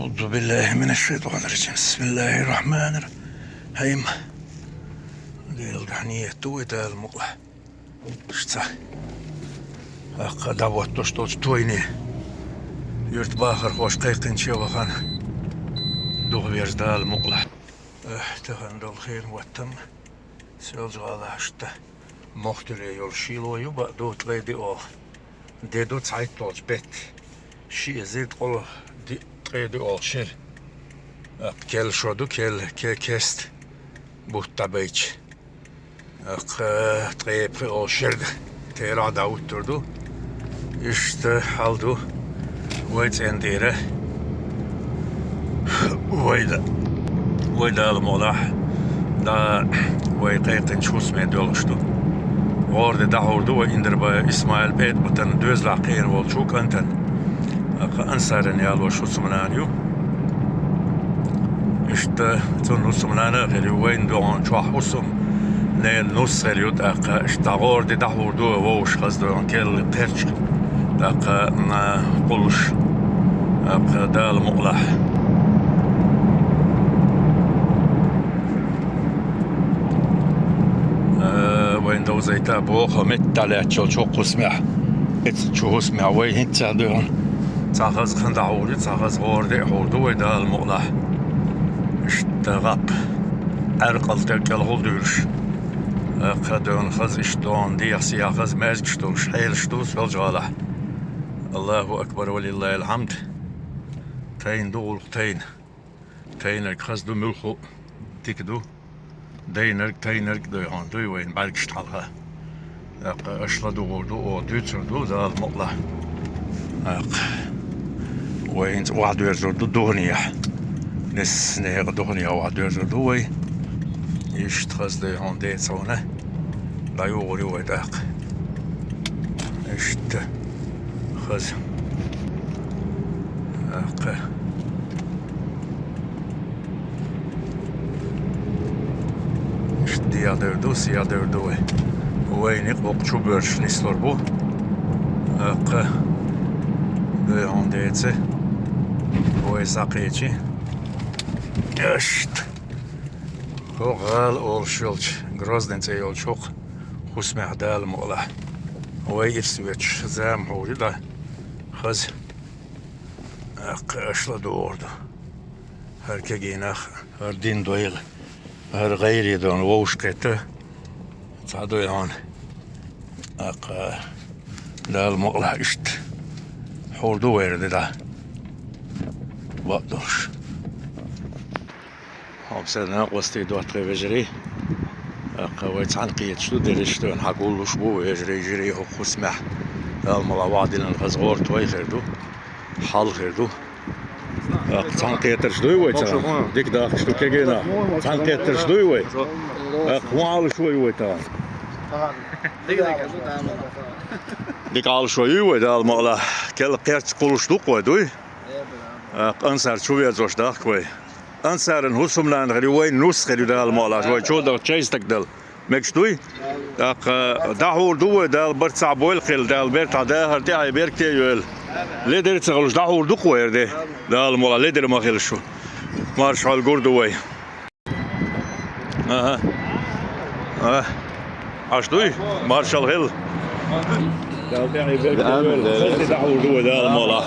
أعوذ بالله من الشيطان الرجيم. بسم الله الرحمن الرحيم. ديال دحنية تويتا المقلة شتا أقا دعوت تشتوش تويني يرت باخر خوش قيقين شوخان دوغ بيرزدا المقلة تخن دول خير واتم سيلز على شتا مختلي يول شيلو يبا دو تغيدي أول دي دو تعيد طولج بيت شي زيد قول دي تغيدي أول شير كيل شودو كيل كيست بوتا بيتش تغيب أول شير تيرا داوت تردو işte haldu ويت انديره ويدا المولاح دا ويقيقن شوس من دولشتو غورد دا هوردو وإندر با إسماعيل بيت بطن دوز لاقين والشوك أنتن أنصارن يالو شوس منانيو işte تنوس منانا غيريو وين دوان شو حوسم نيل نص غيريو دا işte غورد دا هوردو ووش خزدو كيل بيرش داقا قلش داقا دال مقلح وين دو زيتا بوخا متالات شو قسمع شو اسمع وين هنت دون تاخذ خند عوري تاخذ غوردي حوردو دال مقلح اشتغب ارقل تلك الغلدوش قدون خز اشتون دي سياخذ مازج شتو شحيل شتو سولجالح الله أكبر ولله الحمد تين دول تينرك خزدو ملخو تكدو دينرك تينرك دويان دوي وين بالكشت علىها أشلدو غردو أو دوتردو ذا المقلة وين واحد يرزردو دغنية نس نهيغ دغنية واحد يرزردو وي يشتخز دويان ديتسونه لا يغري ويداق اشت خز اشتي يادردو سيادردو وينيق بقشو برش نسلربو دويان ديتسي ويساقيتي اشت غال اول شلش غرازدنتي يول شوق خسمع دال مقلح ويفسويتش زام هوريدا خز أشلا دوردو هر كجيناخ هر دين دويل هر غيري دون ووش كته تعدو يان دال مقلح اشت حوردو ويرد دا بقدرش بسرنا قوستي دوات غيبجري ويت عنقية شتو درشتو نحقولو شبو يجري هو خسمح الملاوعد لنا الغزغور توي غيردو حال غيردو عنقية ترشدوي ويت ديك داخل شتو كيجينا عنقية ترشدوي ويت وعال شوي ويت ديك عال شوي ويت المقلا كل قيرت قولشدو قويدوي انسر شوي زوش داخل كوي أنصارن هوسم لان غري وين نص غري دال مالا شوي شو دال تشيستك دال مكشتوي داق داهور دو دال برتسع بويل خيل دال بيرتا داهر تاعي بيركتي يول لي درت غلوش داهور دو قوير دي دال مالا لي در ما خيل شو مارش على الجوردوي عشتوي مارش على الهيل دال تاعي بيركتي داهور دو دال مالا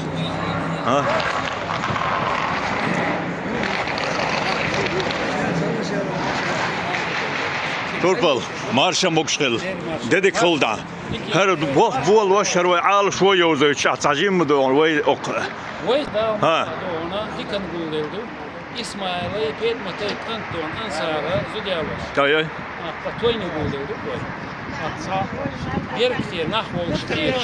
توربل مارشا مقشل ديك خلدا هر بول وشر وعال شويه وزي تعجين مدون وي ها ديك نقول اسماعيل بيت متى كنتون انصار زدياوش تاي قطوين يقول بيركتي نحو شتير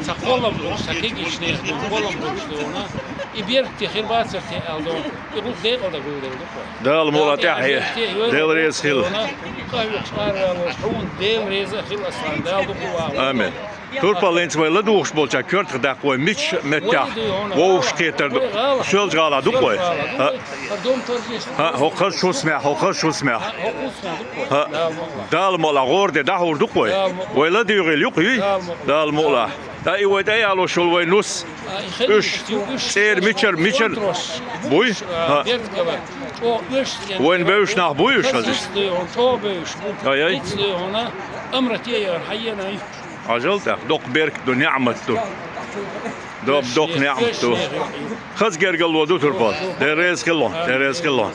تقولم سكيجي شنيخ تقولم بوشتونا يبيركتي خير باترتي الدون يقول ديل ولا يقول ديل المولا تاعي ديل ريز خيل قايو شار شحون ديل ريز خيل اصلا ديل دو امين Turpalins vai laduks bolcha kört da ko mich met ja. Wo sketer sölz gala du ko. Ha hoqas şus me. Ha dal mola gorde da hor du ko. Vai la diyor yuqi dal mola. Da i vai da alo şol vai nus. Üç ser micher buy. Ha. When beus nach buy şol. Ja ja. عجلت دوق بيرك دو نعمتو دوق نعمتو خز جرجل ودو تربال دريز كلون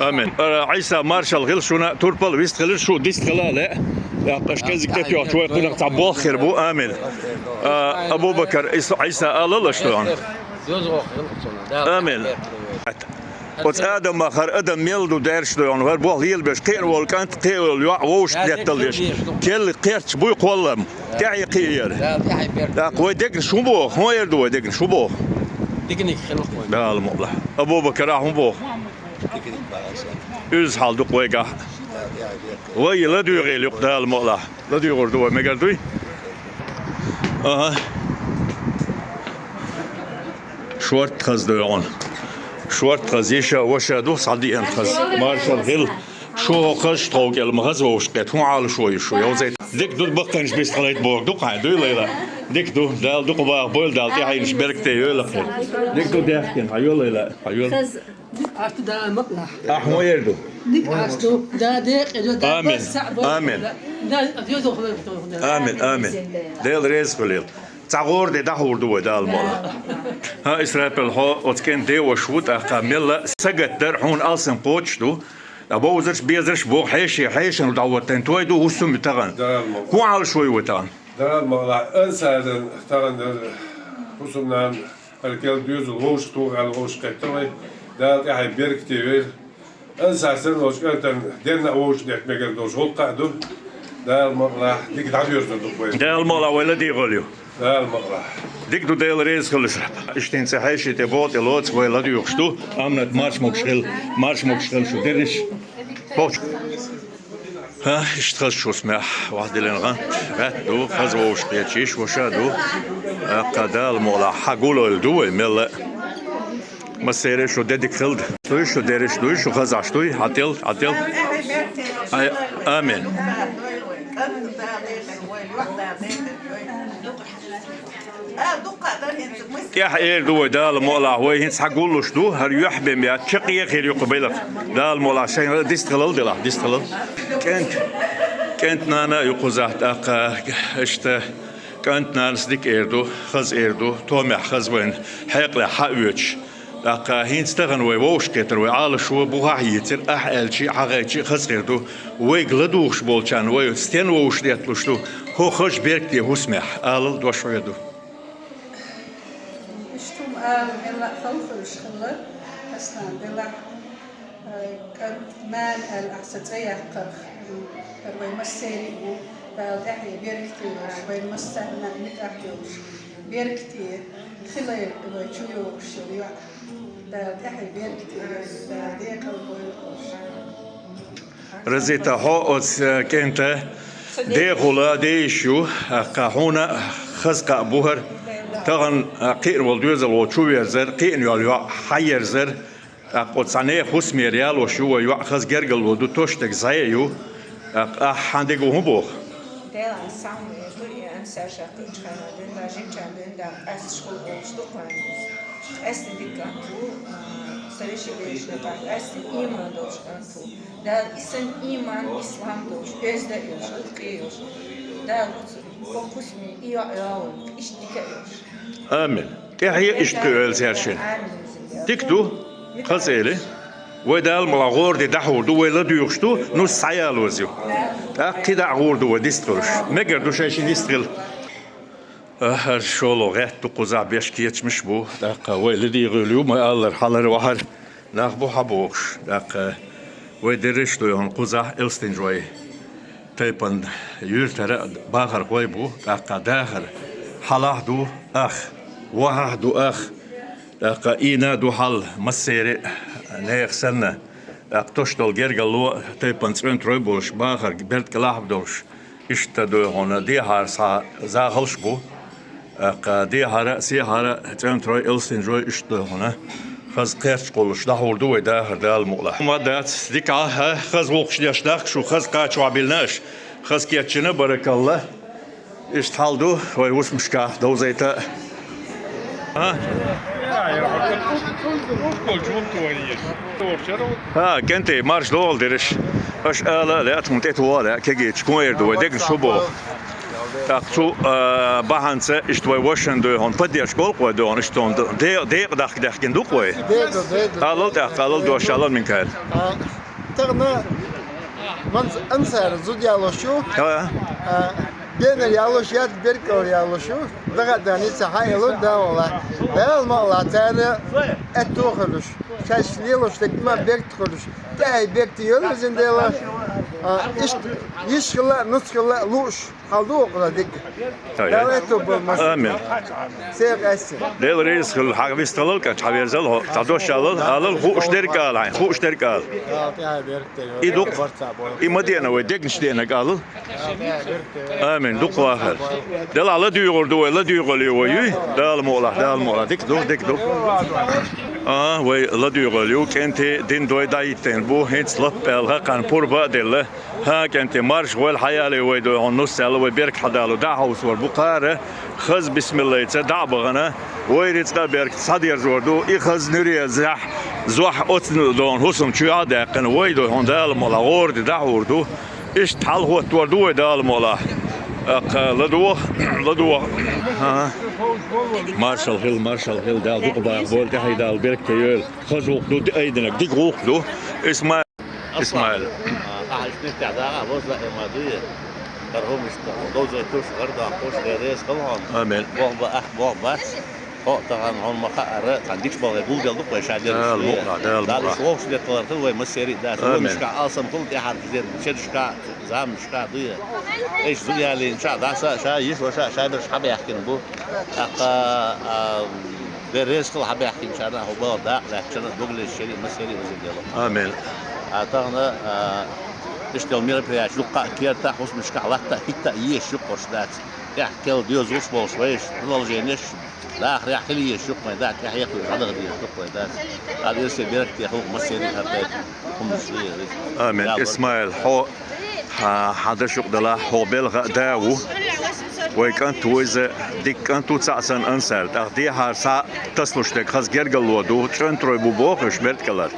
امين عيسى مارشال غير شونا تربال ويست غير شو ديست خلاله لا قش كزك تيو شوي قلنا تاع بوخر بو امين ابو بكر عيسى الله شلون امين Wat Adam Adam meldu derslöön var bu hilbes qeerwol kant qeewol ya woos letteldes kel qeerts bu qollam ta'i qeer da qoy deg shubo hoyer do deg shubo diknik khilq da almullah Abu Bakr ahbo diknik baas üz haldu qoyga way la duurel yuq da almullah la duur do me garduy aha short qazdoon شوارت خزيشة وشادو صدي أن خز مارشال هيل شو خش طوق المغز وشقت هو على شوي وزيت ديك دو بقنش بيست خليت بوق دو قاعد دو ليلا ديك دو دال دو قبا بول دال تي هاي نشبرك تي يلا خير ديك دو دافكن هايو ليلا هايو خز عرفت دا مقلع أحمو يردو ديك عرفتو دا ديك دا آمين آمين آمين آمين ديل ريز خليل تعور ده دهور دو ده المال ها إسرائيل ها أتكن ده وشوت أقامل سجد درحون ألسن قوتش دو أبو زرش بيزرش بو حيش ودعوتين توي دو وسم تغن هو على شوي وتغن ده المال أنسى تغن وسمنا الكل بيوز الغوش تو على الغوش كتوي ده يعني بيرك تير أنسى سن وش كتن دينا وش ده مجال دوش هو قادو ده المال ديك تعبير ده المال ولدي غليو ده المال ديك دو ديل ريز خلص اشتين سحيش تبوت الوت ولا دي يخشتو امنت مارش مكشل شو درش بوش ها اشتغل شو اسمه واحد اللي نغان دو خزوش قيتشيش وشادو قدال مولا حقولو الدو مل ما سيرش شو ديك خلد شو درش شو خزاشتوي عتل امين يا حير دو دال مولا هو هنس حقول شدو هر يحبم يا شقيه خير يقبلك دال مولا شيء ديستغلل دلا ديستغلل كنت نانا يقزحت اقا اشت كنت ناس ديك ايردو خز ايردو تومع خز وين حيقله حقوش اقا هنس تغن ووش كتر وعال شو بوها يتر احلشي حقيقي خز ايردو ويغلدوش بولچان وي ستن ووش ديتلوشتو هو خش بيركتي هسمح ال دوش ويدو إلا خلف الشغلة أصلاً إلا كان مان الأحساسية قرخ روي مسيري بالدحي بيركتي روي مسنا نتأحيوش بيركتي خلي روي تشيوش ريع بالدحي بيركتي بالديك البويش رزيتا هو كنت ديغولا ديشو قاهونا خزق بوهر تغن قير والدوز الوشوير زر قين يالوا حير زر قد سنة خصم ريال وشو يأخذ جرجل ودو توشتك زايو عندك هم بوخ. دل سام دوی انساش اقیچ خانه دنده جنچان دنده از شکل اوستوخانیز. است دیکانتو سرشی بیش نبود. است ایمان دوشکانتو. دل اسن ایمان اسلام دوش. ازده یوش اتقیوش. دل بخصمی ایاون اشتیکیوش. آمین. تهیه اشتیکیول سرشین. تکتو خزیلی. ودال ملاغور دي دحور دو ولا ديوشتو نو سايالوزيو كده عور دو ديسترش مگر دو شيء ديسترل هر شولو غت قزع بيشكيتش مش بو دق ولدي غليو ما الله حلر وحر نخبو حبوش دق ودرش دو يون قزع الستنجوي تيبن يرتر باخر قويبو دق داخر حلاه دو اخ واه دو اخ دق اينا دو حل مسيري نيخ سنة أقتشتل جرجلو تيبان سرنت روبوش باخر برد كلاحب دوش إشتا دو هنا دي هار زاغلش بو دي هار سي هار تنتروي إلسين جوي إشتا هنا خز قيرش قولش ده وردو وده هرده المغلا ما دات ديك خز وقش ديشتاق شو خز قاچ وعبيلناش خز كيتشنا بارك الله اشتحالدو ويوش مشكا دو زيتا ها كنتي مارش دول درش اش الا لا تمتت ولا كيجي تكون دو ديك شوبو تاقتو باهانس اشتوي وشن دو هون بديش قول قوي دو هون اشتون دي داخ كندو قوي قالل قالل دو شالل من كان تغنا من انسر زود يالوشو بين اليالوشيات بيركو يالوشو دغه داني سحايلو دا ولا بل ما لا تاني اتوخلوش شاشليلوش تكما بيرتخلوش تاي بيرتيول زندلا يشغل نسخل لوش حلوق لا ديك داوتو بالمس امين سير اس ديل ريس خل حاجه بيستلل كان حبير زل تعدو شالل على خو اشتركال عين خو اشتركال يدوق يمدينا وديك نشتينا قال امين دوق واحد دل على ديور دو ولا ديور لي وي دال مولا ديك دو وي لا ديور لي كنت دين دوي دايتن بو هيت سلبل كان بوربا دل ها كنت مارش والحياه لي وي دو نص وبيرك حدالو دعوس والبقاره خز بسم الله تدع بغنا ويريت بيرك صدير زوردو يخز نري زح اوتن دون حسم تشا دقن ويدو هوندال مولا غورد دعوردو ايش تحل هو توردو دال مولا لدو ها مارشال هيل دال دو قبا بول تحي دال بيرك تيول خزوق دو ايدنك ديك روق دو اسماعيل احد نتاع داغا بوزلا اماديه ترهم دوزة توش غردا خوش غيريس كلهم امين بوغ بوغ بس هو طبعا هم مخاطر عندكش بوغ يقول ديال دوك واش عادي المقرا شوفش ديال طلعت هو مسيري داس هو مش كاع اصلا كل احد زين شدش كاع زعم مش كاع ضيع ايش ضيع اللي ان شاء الله شا يش وشا شادر حاب يحكي نبو غيريس كل حاب يحكي ان شاء الله هو بوغ دا لكن دوغ الشيء مسيري وزين ديالو امين اعتقد اشتغل ميربياش لقى كيرتا حوس مش كعلتا حتى يش يقش ذات يحكي ديوز وش بوش ويش ضل جينش لا اخر يحكي لي يش ما ذاك يحكي على غدي يش ذات هذا يرسل بيرك ياخذ مسيري هذا هم شويه امين اسماعيل هو هذا شق دلا هو بلغ داو وكان تويز ديك كان توتسعسن انسر دي هار سا تسلوشتك خاص جرجل ودو تشنتروي بوبوخ شمرت كلر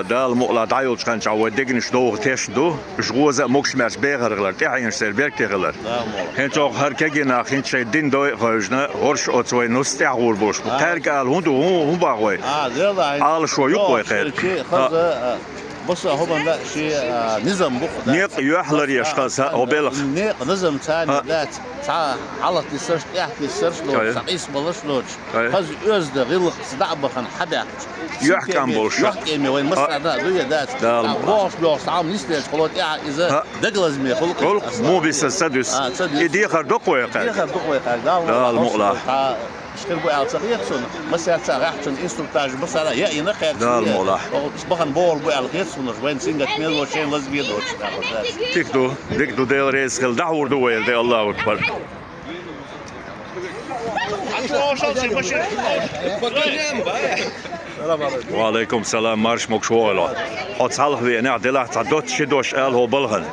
دال مقلا دايلش كان جاو ديجنش دو تيش دو جوزا موكش ماش بيغرغلر تاعين سيربيرك تغلر هن جو هركجنا خين شي دين دو غوجنا هورش اوتوي نوس تاع غوربوش ترقال هوندو هو باغوي على شو يقوي خير بص هو بندا شيء نظام بخ نيق يحلر يشخص هو بلغ نيق نظام ثاني ذات ساعه على السيرش يحكي السيرش لو تعيس بلاش لوش خز يزد غلق صدع بخن حدا يحكم بولش يحكي مي وين مسرع ده ذات بوش بوش عام نستيج خلوت اذا دغلز مي خلق مو بس السدس يدي خردق ويقال يدي خردق ويقال ده المقلع شكرا على صغيرتون مسا تاعتون انستروتاج بس على يا ينقى ده المقلع بخن بول بو على غيرتون وين سينغ تميل وشين لازبيد تيكدو ديل ريس خل دعور دو ويل دي الله اكبر وعليكم السلام مارش مكشوالو حط صالح في انا عدلا تعدوت شدوش قال هو بلغن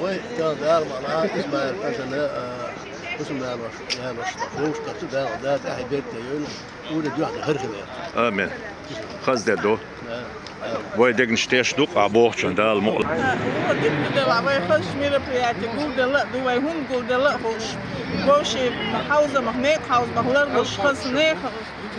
وي كان دار معنا اسمه فجنا اسم دار روش كتو دار تاعي بيت يقول ولد واحد هرخله امين خز دو وي ديك نشتيش دوق عبوخشن ده المقلع دل عباي خش ميرا برياتي قول دل دوي هم قول دل خوش بوشي محاوزة مهنيك حاوز مهلر وش خز نيخ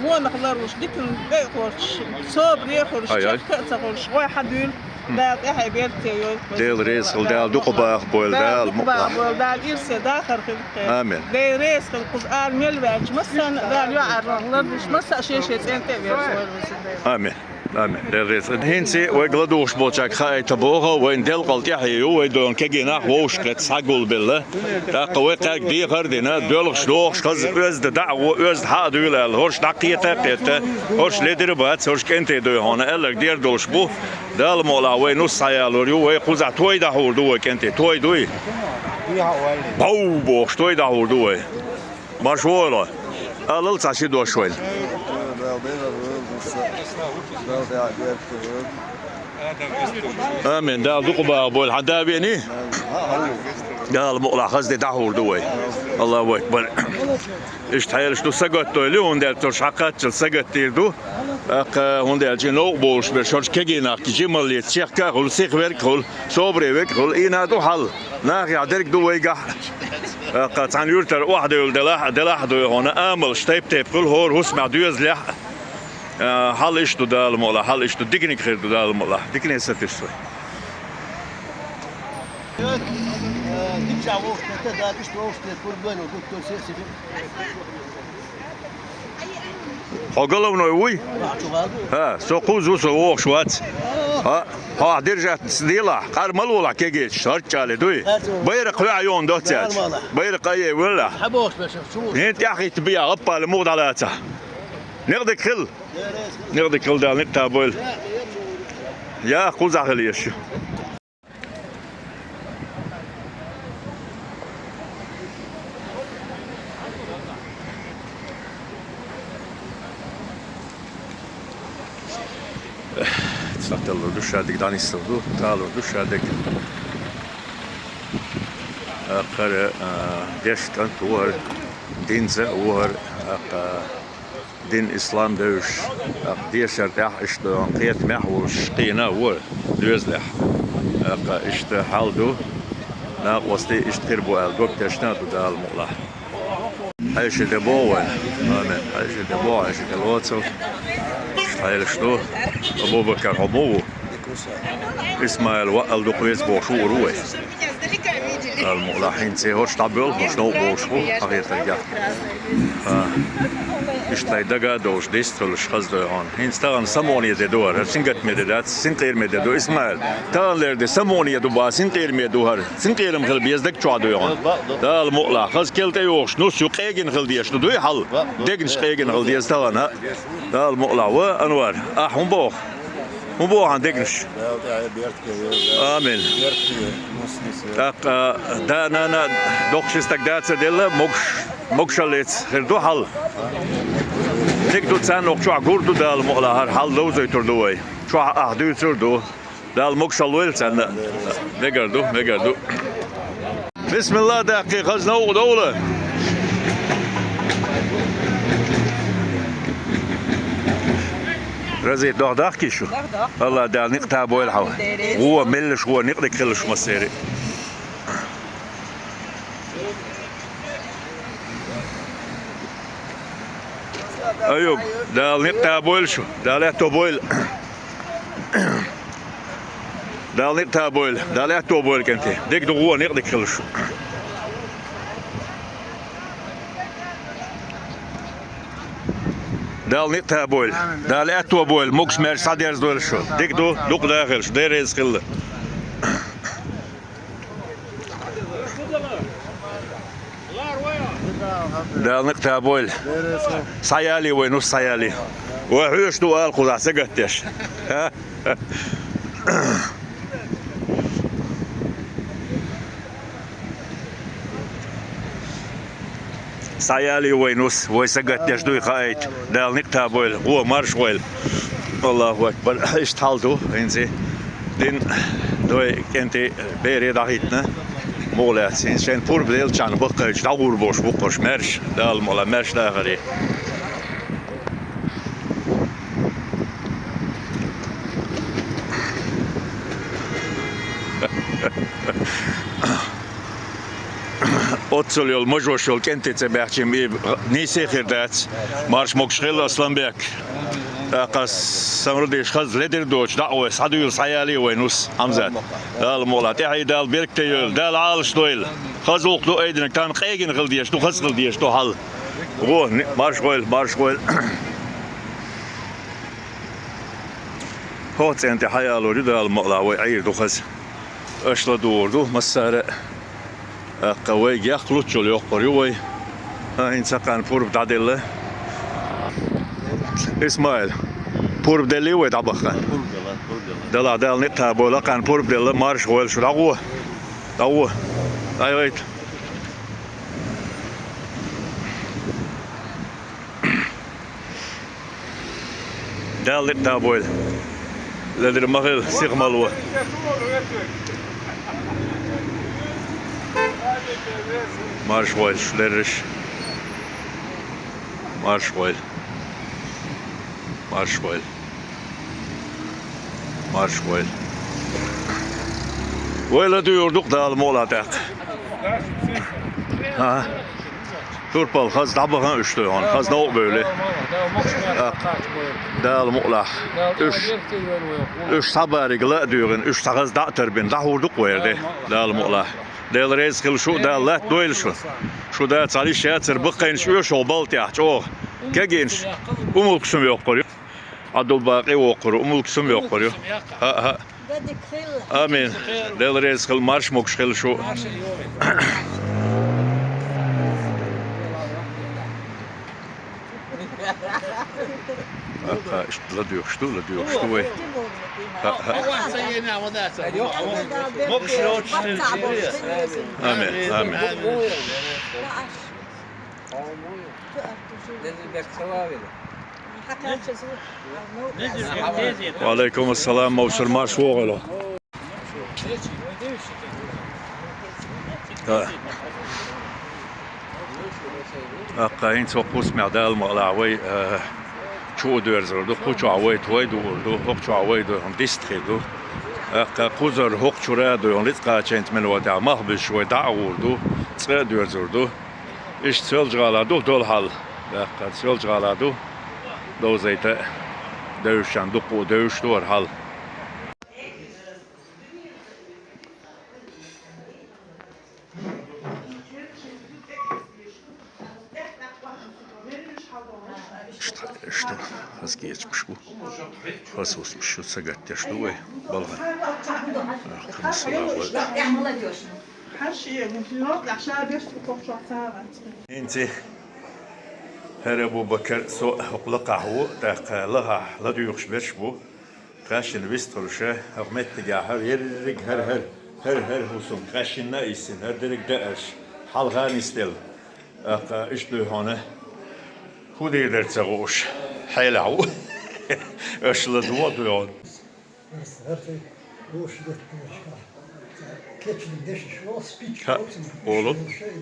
مو مهلر وش ديك البيت وش صوب ريخ وش شكت وش واحد يقول دال احي بيرتي ديل ريس خل دال دوق باخ بول دال المقلع دال إرسي داخل خلق امين دي ريس القزقال ميلباج مثلا دال يعر رغلر وش مسا شيشي انت بيرسوال امين امين دريس هنسي ويقلدوش بوتشاك خاي تبوها وين دل قلت يحيو ويدون كجينا ووش كت ساقول بالله تاقوي تاك دي خردنا دولش دوش خز öz de da'wo öz ha dulal horsh daqiyata qeta horsh ledrbat horsh kente do hona eller der dolsh bu dal mola we nus sayalor yo we quza toy da hor do kente toy do باو بو شتوي داور دوي مارش ولا ألل تعشي دو شوي آمين دا دوقبا بول حدا بيني دا المقلع خزدي داور دوي الله أكبر إيش تحيل شو سجت تويلي هون ترش حقات سجت تيردو هون جنوب بولش برشوش كجينا كجي مالي تشيكا هول سيخ ورك هول صبري ورك هول إينا دو حل ناخي عدرك دوي جح قطعا يورتر واحدة يول دلاح دو هنا آمل شتيب تيب كل هور هسمع دوز لح حل إيش تو دا المقلع حل إيش تو ديكني خير تو دا المقلع ديكني ستيسوي حقلهم نوي ها سوقوزو سوق شوات ها درجة سديلا قال ملولا كيجي شرط على دوي بيرق عيون دوتات بيرق أي ولا حبوش بس شو انت يا أخي تبيع غبا الموضة على تا نقدك خل ده نتابل يا قوز عليش Statelo dušādīgi danis du tālu dušādīgi قرأ ديشتن توار دين زوار دين إسلام دوش ديشر تاح إشتو قيت محوش قينا ور دوزلح إشت حالدو ناقوستي إشت قربو ألدوك تشناتو دا المقلح هايش دبوان آمين هايش دبوان هايش دلواتو هاي شنو أبو بكر عمو إسماعيل وقل دقيس بوشو روي المقلحين سيهوش طبيل مشنو بوشو حقيقة الجا إشتلاي دقا دوش ديستولش خزدو هون هين ستغن سمونية دي دور سنقت ميدادات سنقير ميدادو إسماعيل تغن ليردي سمونية دوبا سنقير ميدوهر سنقير مخل بيزدك شوادو هون دا المقلح خز كيلتا يوش نوسيو قيقن خل ديش دوي حل ديقنش قيقن خل ديش تغن ها دا المقلح وأنوار هم بوخ هم بوخ عن ديقنش آمين دا نانا دوخشستك داتسا ديلا مقشلت خردو حل تقدو تسان وقت شو عقوردو دا المقلح هر حل دوزي تردوي شو أهدو تردو دا المقشل ويلتسان مقردو بسم الله دقيقة خزنو دولة رزيت دغدغ كيشو الله دا نقطع بويل حوا هو ملش هو نقدك خلش مسيري ايوب دا نقطع بويل شو دا لاتو بويل دا نقطع بويل دا لاتو بويل كنتي ديك دو هو نقدك خلش دال نقطة بول دال أتو بول مكش مر صدير دول شو ديك دو دوق داخل شو ديريز خل دال نقطة بول سيالي وينوس سيالي وحوش دو القضاء سقطش سيالي وينوس ويسقط يشدوي خايت دال نقطة بول هو مارش ويل الله أكبر إيش تحالتو إنزي دين دوي كنتي بيري ضحيتنا مولات إنسان بور بديل كان بقيش دور بوش بقش مرش دال مولا مرش داخلي أتصل يول مجوش يول كنتي تبعتي مي نيسي خيردات مارش مكشخيل أصلا بيك قاس سمرديش خز لدر دوش دعوة صدو يول سيالي وينوس حمزات دال مولا تحي دال بيرك تيول دال عالش دويل خز وقتو ايدنك تان قيقن غلديش تو خز غلديش تو حل غو مارش غويل هوت انت حيالو دال مولا ويعير دو خز اشلا دور دو مسارة قوي يخلط شو يقريوي إنسان كان بورب دادله إسماعيل بورب دلي ويدعبخان دلا دل نتابولا كان بورب دل مارش ويل شو دعوه أيوة دالت تابويل لدر مغل سيغمالوا مارش ويل شلرش مارش ويل مارش ويل مارش ويل ويلا diyorduk da almoladak. Ha. Turpal haz tabakan üçtü on. Haz ne ol böyle? Dal muğla. Üç sabari gıla diyorun. Üç tağız da terbin. Da hurduk verdi. Dal muğla. Dal reis kıl şu da doyul şu. Şu da çalış şey tırbıkın şu şu bal tiyah. Çok. Genç. Umul kısım yok koruyor. Adul baqi yok koruyor. Umul kısım yok koruyor. Ha. Amin. Del reis kıl marş mokş kıl şu. لا ديوخ شتو وي امين امين وعليكم السلام موسر ما شوغلو قاين توقوس معدال مغلاوي شو دورزردو خوچو عوي توي دوردو خوچو عوي دو هم ديستخيدو قوزر خوق چورا دو هم لتقا چنت من ودا مخبل شوي دعوردو تصغير دورزردو اش تسول جغالادو دول حال تسول جغالادو دو زيتا دوشان دوقو دوش دور حال İşte az geçmiş bu. Az olmuş şu sagat yaşlı ve balgan. Her şeye mutlu. Yaşar bir kokşatsa. Inti her Ebu Bakır so qahvu taqalaha la duyuqş berş bu. Qaşın visturşa Ahmet tigaher yerik her husum qaşınna isin her direk da'ash halgan istel. Aqa işlühane خودی در تقوش حیله‌و اشل دو دیون. هرتی روش داشت کچلی دشش و سپیچ اولو.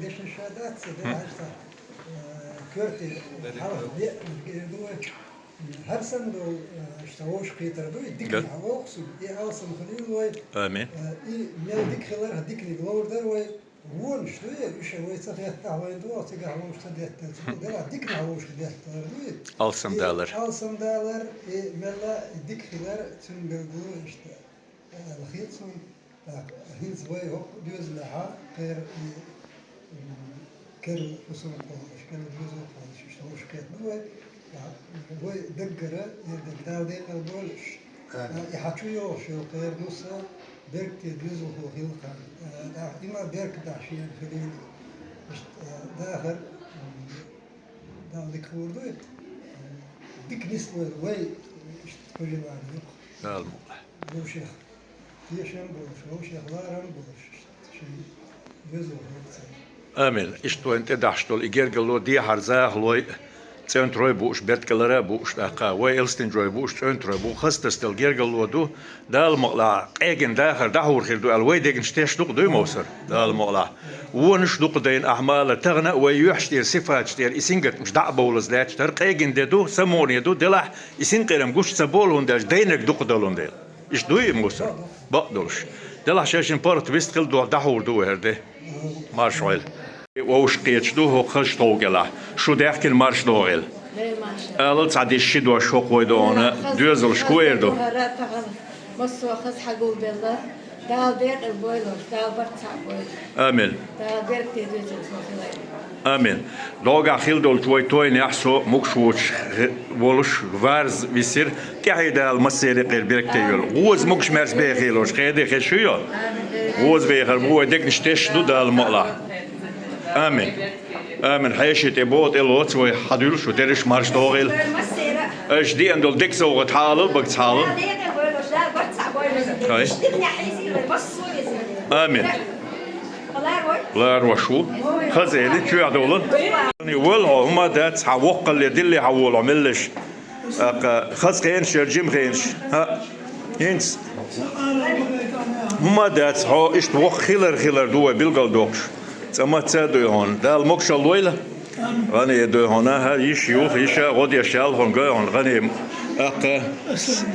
دشش شدت داشت کرتی هر سن دو اشتوش قیتر دوی دیگه هواخس ای آسم خلیل وی. آمین. ای میل دیگ خلر هدیک نیگلور در وی. وون شوية وش هو يصير تعوين دوا تيجي وش تديت دلا ديك وش تديت ألسم دالر ألسم دالر ملا ديك خلال تنقلوا إشت الخيط سون هين زوي هو دوز لها غير كل فصول قوش كل دوز قوش إشتوش كات نوع هو دقرة دقدار ديك البولش يحكيوا شو غير نص برك تدوز وهو خلقان إما برك داشين خليل داخل دالك وردو ديك نسوة وي تقولي معنا نعم بوشيخ يشم بوش بوشيخ لارم بوش شيء جزء آمين إشتو أنت داشتول إجرجلو دي هرزاه لوي centroy buš betkalere buš taqa ve elstinjoy buš centroy bu khastastel gergallo du dal mola egen dakhar dahur khirdu alway degen shtesh duq du mosar dal mola wonish duq dein ahmal tagna ve yuhshtir sifat shtir isingat msh da'bowlas lat tar egen dedu samoni du delah isin qiram gush sabol undaj deinek duq dalundel ish du mosar baqdolsh delah shashin part wistqil du dahur du herde marshoil ووش قيتشدو هو خشتو جلا شو داخل المارش دوغل ألا تعدي الشدوى شو قويدونا دوزل شكويردو مصر خص حقول بالله دال بير البويلوش دال برتع بويل آمين دال بير تدوزل آمين دوغا خيل دول توي توي نحسو مكشوش ولش غارز بيصير كحي دال مسيري قير بيرك تيول غوز مكش مرس بيخيلوش قيدي خشيو غوز بيخر بو ديك نشتش دو دال مقلا آمين آمين حيشت إبوت إلوت وي حدول شو تريش مارش دوغيل إيش دي عندول ديك سوغت حالل بقت حالل آمين لار وشو خزيلي شو يعدولن يقول هما دات حوق اللي دلي حول عملش خز خينش يرجم خينش ها ينس هما دات هو إيش توق خيلر دوا بيلقال دوكش تما تسادو هون ده المكش اللويلة غني يدو هنا يشيوخ يشا غد يشال هون جاي هون غني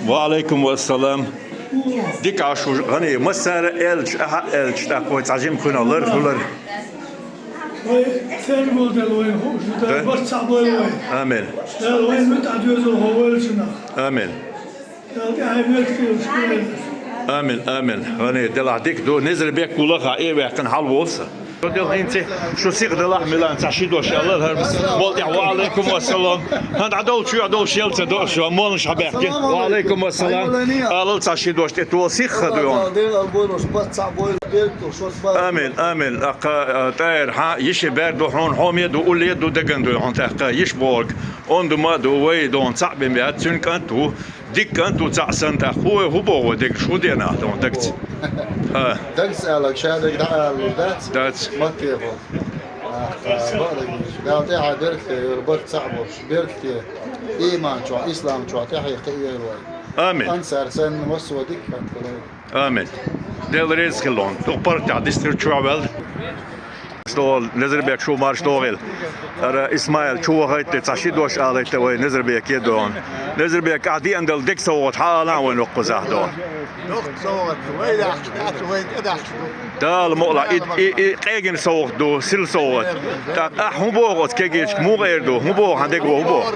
وعليكم السلام ديك عشو غني مسار إلش إلش تاكو تعجم كنا لر آمين آمين آمين غني دلع ديك دو نزل بيك كلها إيه بيكن حال وصل انت شو سيق دلع ميلان تعشيد وش الله هربس والله وعليكم السلام هاد عدول شيلت دول شو مول شبابك وعليكم السلام الله تعشيد وش تو سيق دون امين تاير ها يشي برد هون حومي دو اول يدو دغن دو هون تاع يشبورغ اون دو ما دو وي دون صعب بيات سن كانتو ديك كانتو تاع سنت اخوه هو بو ديك شو دينا دون دكت ها دكت على شادك دات ما كيفو دعوتي على بركتي ربط صعبه بركتي إيمان شو إسلام شو تحقيق الواي آمين أنصار سن وسوا ديك آمين دل رزق كلون تقبرت على دستر شوابل ستول نزر بيك شو مارش دوغل أرا إسماعيل شو هايت تعشيد وش عليك توي نزر بيك يدون نزر بيك عدي عند الدك صوت حالا وين وقزه دون صوت وين وين أدح ده المقلع قاعدين صوت دو سيل صوت تا هم بوغت كيجيش مو غير دو هم بوغ عندك هو بوغ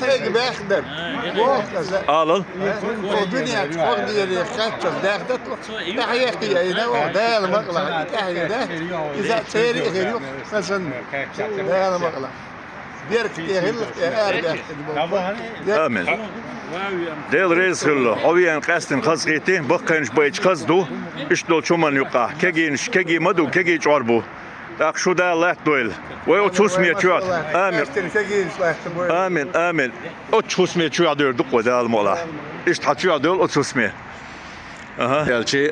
خيج باخدك آلل الدنيا تفضي اللي خدت داخدت تحياتي أينا ده المقلع تحية ده إذا تيري غيره فسن ده المقلع بيرك يهل أرجع آمين دل رزق الله أويان قاستن خزقيتين بقينش بيج خزدو إيش دول شو من يقع كيجينش كيجي مدو كيجي شعربو تاك شو ده الله دويل و300 شوات آمين آمين 300 شوات دور دقوا ده المولا إيش تحط شوات دول 300 أها يالشي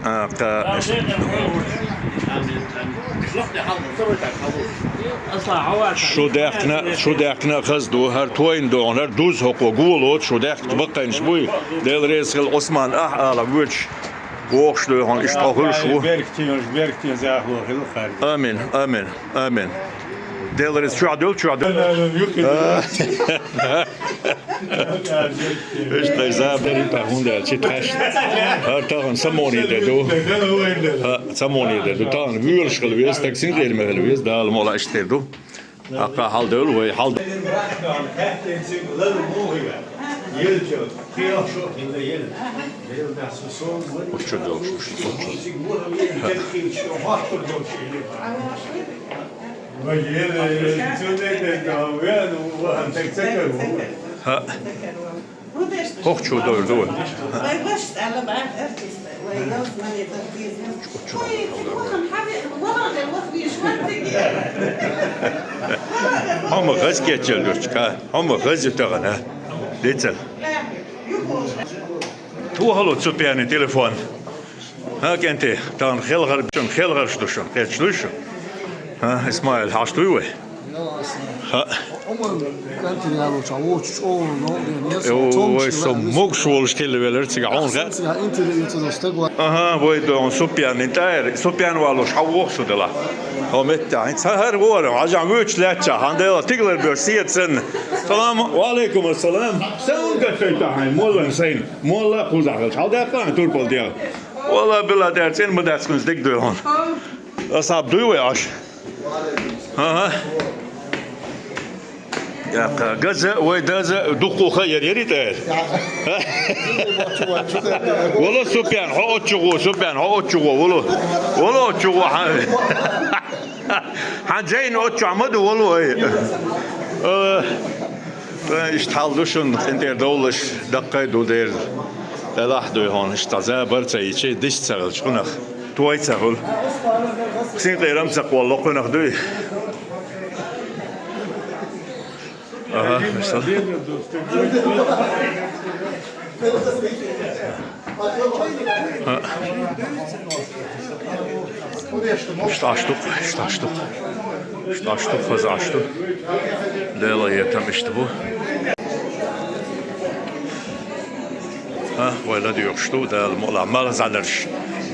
شو داخنا خزدو هر توين دون هر دوز هقو قولوت شو داخت بقى نشبوي ديل رئيس العثمان على وجه وقش دو هون اشتغل شو آمين آمين آمين ديل رئيس شو عدول ايش تجزاب دري تاخون ده شي تاش هر تاخن سموني ده دو سموني ده دو تاخن ويرش خلويس تاكسين غير مخلويس ده المولا اشتردو أقا حال دول وي حال hoch شو دور دور هم غاز كيتجلوش هم غاز يتغنى ليتل تو هلو تسوبياني تليفون هاك انت تان خيل شدوشون ها اسماعيل هاشتوي ها مقشول شكل ولا تيجعون اها ويدون سوبيان انتاير سوبيان والو شحوق سودلا همتا سهر ورا عجم وش لاتشا عندها تقلر بيرسيت سن سلام وعليكم السلام سون كتاي مولا سين مولا قوزاغل هذا كان توربل ديال والله بالله دارتين مداسكنز ديك دون اصاب دوي عش ها يا جزء ويدازة دقو خير يريد والله سبيان هو أتشغو والله أتشغو حنجين أتشغو عمد والله اشتحلوشن انت دولش دقة دودير لحظة هون اشتزا برتاي شيء دش تسغل شنخ توي تسغل سين غيرم تسق والله قنخ دوي aha mesela İşte açtık. İşte açtık, fazla açtık. Değerli yetem işte bu. Ha, böyle diyor işte değerli mola. Malazanır.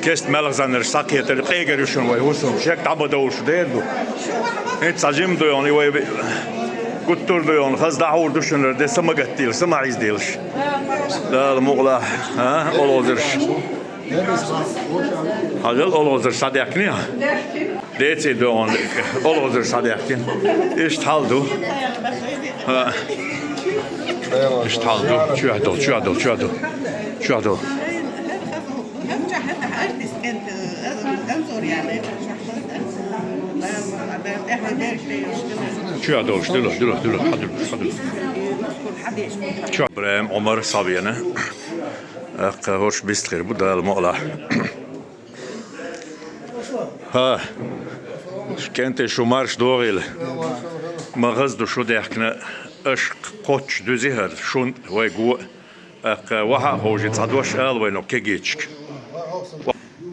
Kest malazanır sakiyetleri kıygırışın ve husum. Şek tabi doğuşu değil bu. Hiç sacım diyor. Ve kuttur diyor. Hız da hur düşünür. De sıma gittiler. Sıma izdiler. Değerli mola. Ha, olozır. Hagel olozır sadakni ya. Deci diyor. Olozır sadakni. İşte haldu. Ha. İşte haldu. Çuhadu. Çuhadu. Hadi. İbrahim Ömer Sabiyene. Hoş bistgir bu da المقلع. Ha. Kente şu marş doğru. Mağazda şu dehkne aşk koç düzihar şun ve gu. Waha hoji tsadwash al ve no kegichk.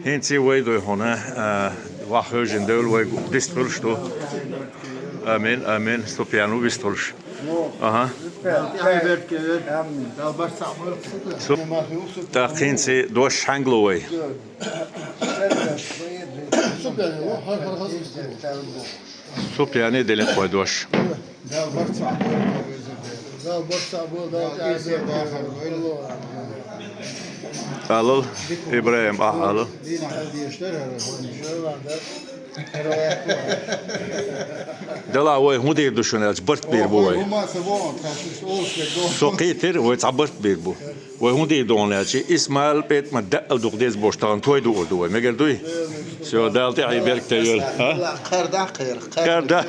Hinti ve do hona wah hojin dol ve distulsh do. Amen. Stopianu bistulsh. Aha. Da hinti dosh hanglowe. Stopiani delen koy dosh. Alıl İbrahim alıl. Dela وای هودی دوشونه از برد بیر بوی. سوقیتر وای تعبرت بیر بو. وای هودی دونه چی اسمال بیت مدت الدقدیز بوشتان توی دو دوی مگر دوی. شو دالتی عی برک تیل. ها؟ کرده.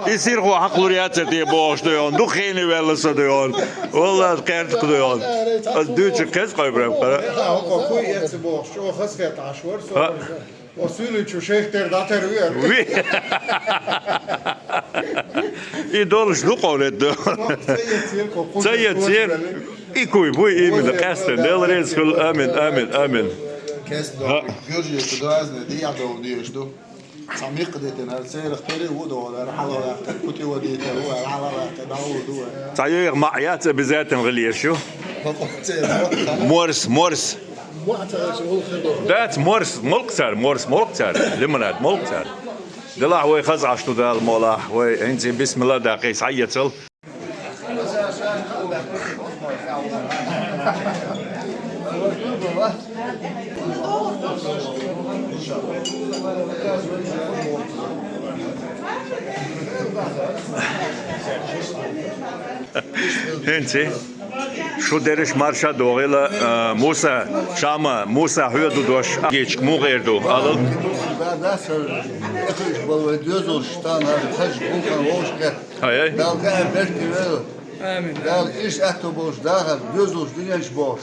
يصير هو عقليات دي باش ديون دو خيني ولا صديون والله قاعد قديون الدوتش كاس قايبرم قرا هو كوي يتبوش شو خسكت عشور وصولي شو شيخ ترداتر وي يدولش دو قولت دو سيتير يكوي بوي من القاستن ديل ريز كل امن كاس دو جوجي تدازن دي عدو ديش دو سميق ديتن سير اختاري ودو ولا حلا كنتي وديته هو على داود هو تعير معيات بذات غلير شو مورس دات مورس ملكتر لمنات ملكتر دلع وي خزع شتو دال مولا وي انت بسم الله دقيس عيتل هنتي شو درش مارشا دوغيلا موسى شاما موسى هيدو دوش جيتش مو غير دو alıl hay dal iş etto boş dağar göz olsun dünyayış boş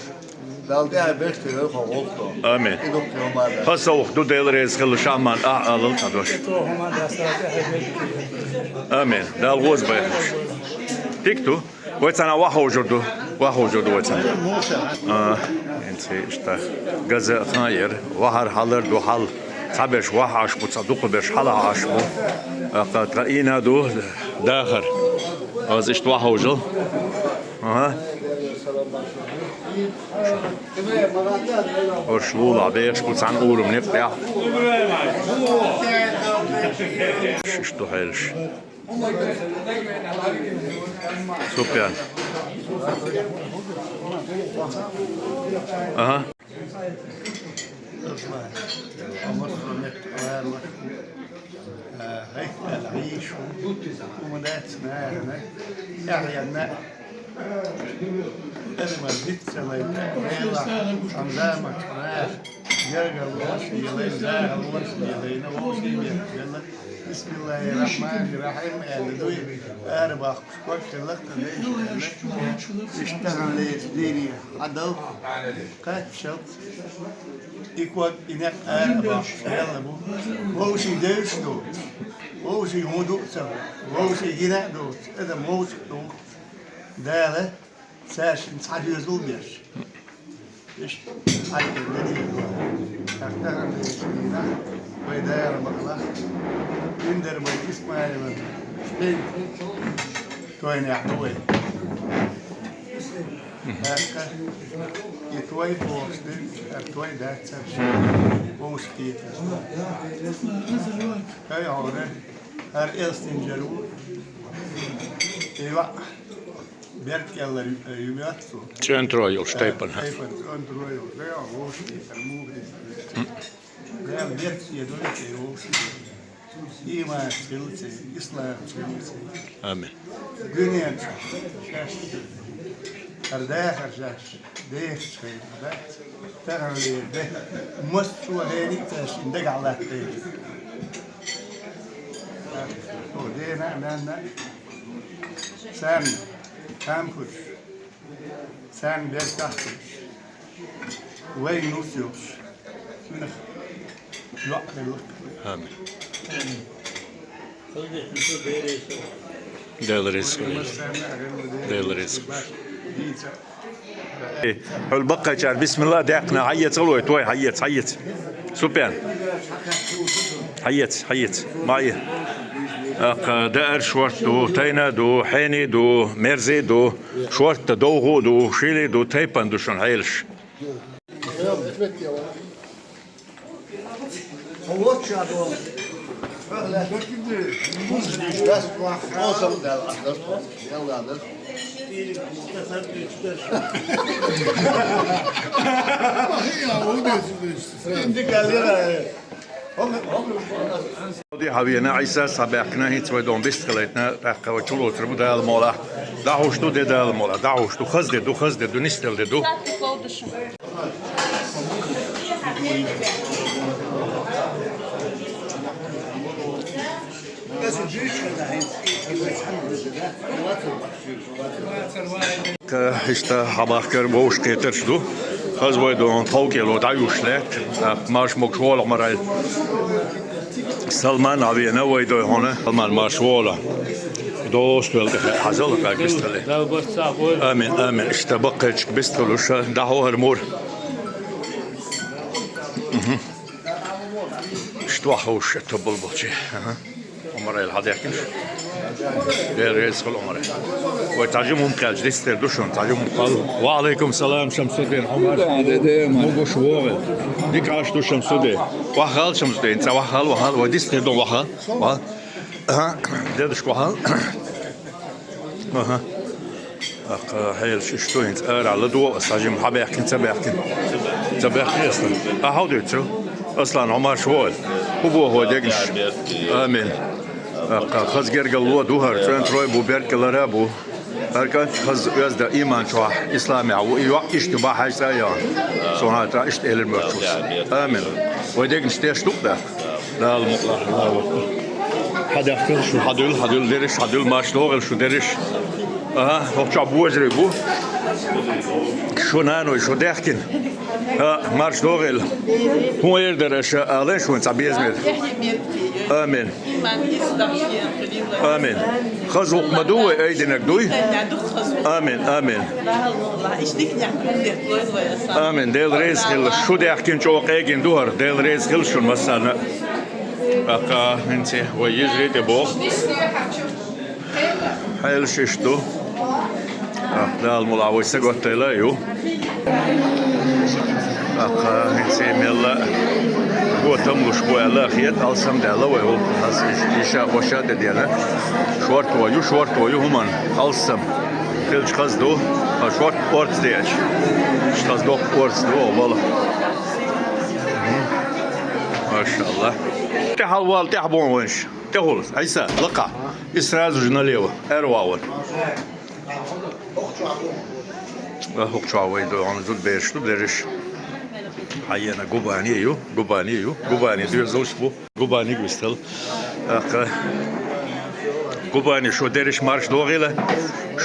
dal değer bekti yok oldu amen hasavuk du delrez khil shaman alıl tadosh amen dal goz bay tiktu ويتنا واحد وجدوا ويتنا انت اشتا غزا خير وهر حلر دو حل صبش وحش بتصدق بش حلا عشبو قد قينا دو داخر از اشت واحد وجل وشلول عبيش بتص عن اورم نقطع شتو حلش Süper. Aha. هيك العيش ومنات معانا يعني الماء أنا ما بديت سويت عمدامك يرجع الله يلين زاه الله يلين الله بسم الله الرحمن الرحيم يعني دوي أربع كوك لقط ليش اشتغل ليش ديني عدل قات شط يكوك إنك أربع يلا بو موشي ديش دو موشي هدو سوا موشي هنا دو هذا موشي دو داله ساش نصحى يزول بيش إيش عدل الذي اختار ليشينا ويداير مقلا يندر بي إسماعيل توين يحوي يتوي بوستن أتوي دات سبشي بوستي هاي هوري هر إلستن جلو إيوا بيرك يلا يبياتسو Centroil Steipen. Centroil ja wosti الموجود ده بيرك يدوي كيوسي إيمان سلسي إسلام سلسي آمين. Güneyim şaş. Ardaya karşılaş. Değiş şey. Terörlüğü de. Mustu aleni taşındık Allah değil. O dine ben sen kampus. Sen bir kampus. Ve nusyos. Sünüh. Yok Amin. Değerli reis. Değerli reis. البقى جار بسم الله دعكنا حيت صلوي توي حيت سوبر حيت معي دائر شورت دو تينا دو حيني دو ميرزي دو شورت دوغو دو شيلي دو تيبان دو شون هايلش دي حبينا عيسى سبقنا هيت ودون بيستقلتنا تحقق وشلو تربو ده المولا دعوش دو ده المولا دعوش دو خزد دو نستل دو işte habakır boş getirdi. Kız boydu on tavkelo dayuşlet. Marş mokşola maral. Salman abi ne boydu ona? Salman marşola. Dost veldi hazırlık arkadaşlar. Amin. İşte bakıcık bistoluş daha hermur. İşte vahoş tabul bolçi. عمره الحديقة غير يدخل عمره وتعجبهم قال جلستر دوشون تعجبهم قال وعليكم السلام شمس الدين عمر موجو شوال ديك عاش دو شمس الدين وحال شمس الدين انت وحال وديستر دو وحال ديدش وحال هاي شتو انت على دو استعجب حبيحكن تبعكن اصلا اهوديتو اصلا عمر شوال هو ديجش امين خز جرجلوا دوهر تروي بو بيركلرا بو أركان خز يزد إيمان شوح إسلامي أو اشتباه حاجة سايان سونا ترى اشت إلى المرشوس آمين وديك نشتيش تقدر لا المطلع حدا يحكي شو حدول درش حدول ما اشتغل شو درش هو بوزري بو شو نانو شو داخكن مارش دوغل هو يردرش على شو انت بيزمر آمين آمين خزوق مدوي أيدينك دوي آمين آمين ديل ريز خل شو ده أحكي نشوق أيجين دور ديل ريز خل شو مثلا أكا أنت ويجري تبوق حيل ششتو ده الملاوي سقط لا يو أكا أنت ملا هو تملش بو الله خيط ألسم ده الله وهو هس إيشا وشاد دياله شورت ويو همان ألسم كلش قصدو شورت أورت ديش قصدو أورت دو والله ما شاء الله تحول تحبون وينش تقول عيسى لقى إسراز جناليو أرواون هوك شعوي دو عن زود بيرش دو بيرش حيانا جوباني دير زوج بو جوباني قستل جوباني شو درش مارش دوغيله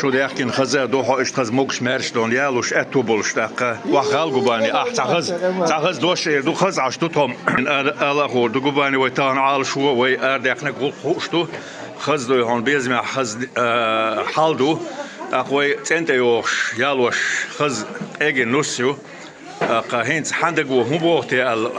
شو داكن خزا دو حو اشتخز موكش مارش دون يالوش اتو بولش داقه وخال جوباني تخز دو شير دو خز عشتو توم من الا خور دو جوباني ويتان عال شو وي ارداقنا قول خوشتو خز دو هون بيزمع خز حالدو اقوي تنتيوش يالوش خز اجي نوسيو قاهين حندق وهم بوقتي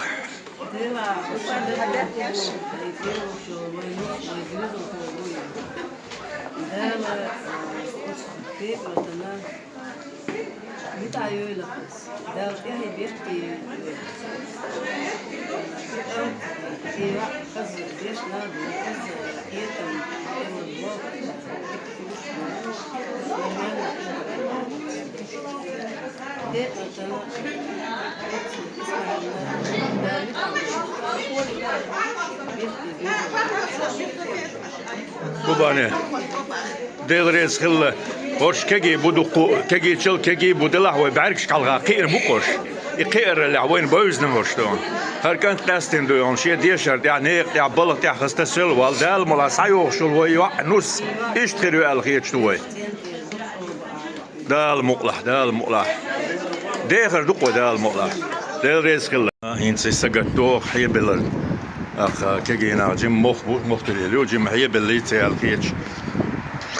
Bu bana deliriz kılı. Hoş kegi budu kegi çıl kegi budulah ve berk kalga kıyır bu koş. İkıyır العوين بوزن hoştuğun. Her kan testin diyorsun şey diyişer yani ya balık ya hastasıl wal dal mala sayo şul ve ya nus iştiri el khiyet şuy. Dal muqlah. Değer duqo dal muqlah. Deliriz kılı. İnsi sagatto hibeler. أخ كجينا جيم مختلف جيم هي بالليتي الكيتش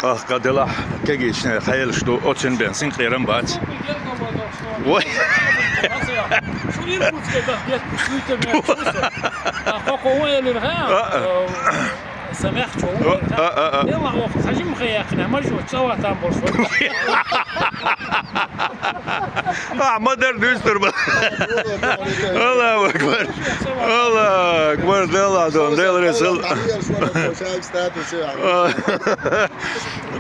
أخ قدلا كجيش خيال شدو أتن بنسين قيرن بات وي شو يربط كده بيت سمحت شو يلا وقت حجم خياقنا مجهود سوا تنبر شو ما در düzdür bu. Allah akbar. Allah akbar dela don del resul.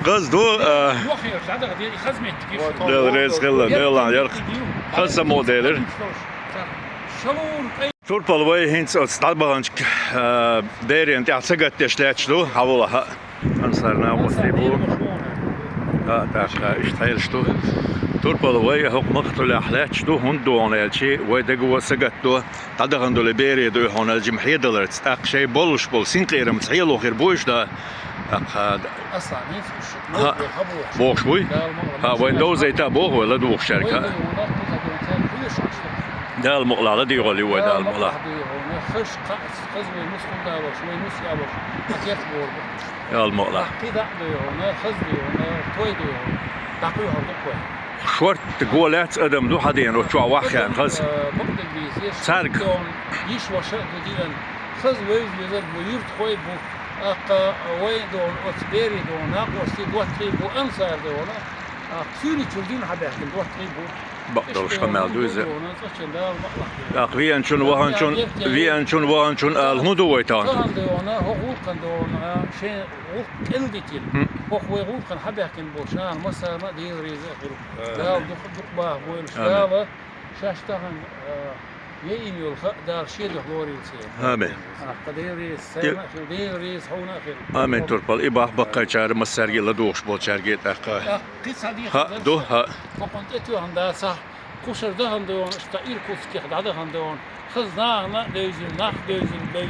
Kız do del resul dela yarq. Kısa modeller. Turpal way hins od stalbagansk derien te atsagat teşleçlu havula ansarna musibu. Ha taşka iştayelştu. Turpal way hok maqtul ahlaçtu hundu onelçi ve de go sagattu tadagandu liberi do honal jimhiye dolar taq şey boluş bol sinqirim tsayel oxir boyşda aqad أصلا ha boş boy ha windows eta boğ wala do şarka dal muqlala diyor li ve dal muqla خش خز ونص كنت شوي نص يا ابو اكيد بور dal muqla كده هنا خز هنا توي تقوي هرقوا شورت قولات ادم دو حدين وتشوا واخان خز سارق يش وشق ديان خز ويز يزر ويرت خوي بو اقا وين دون اوتبيري دون اقوى سي دوت بو انصار دون كثير تشردين حدا دوت بو بقدرش كمال دوزه ويان شون الهندو ويتان كان هو كان شيء قلدتي هو كان حدا كان بوشان مثلا ما دي ريزه لا دق باه وين شباب شاشتهن ييميول دار شيء دوري يصير امين قديري سنه قديري صحونا اخر امين تربل اباه بقى شار مسرجي لدوش بول شارجي اقا قصه دي ها دو ها وكنت اتو عندها صح كوشر ده هندون اشتاير كوسكي حدا هندون خزنا دوزن ناخ دوزن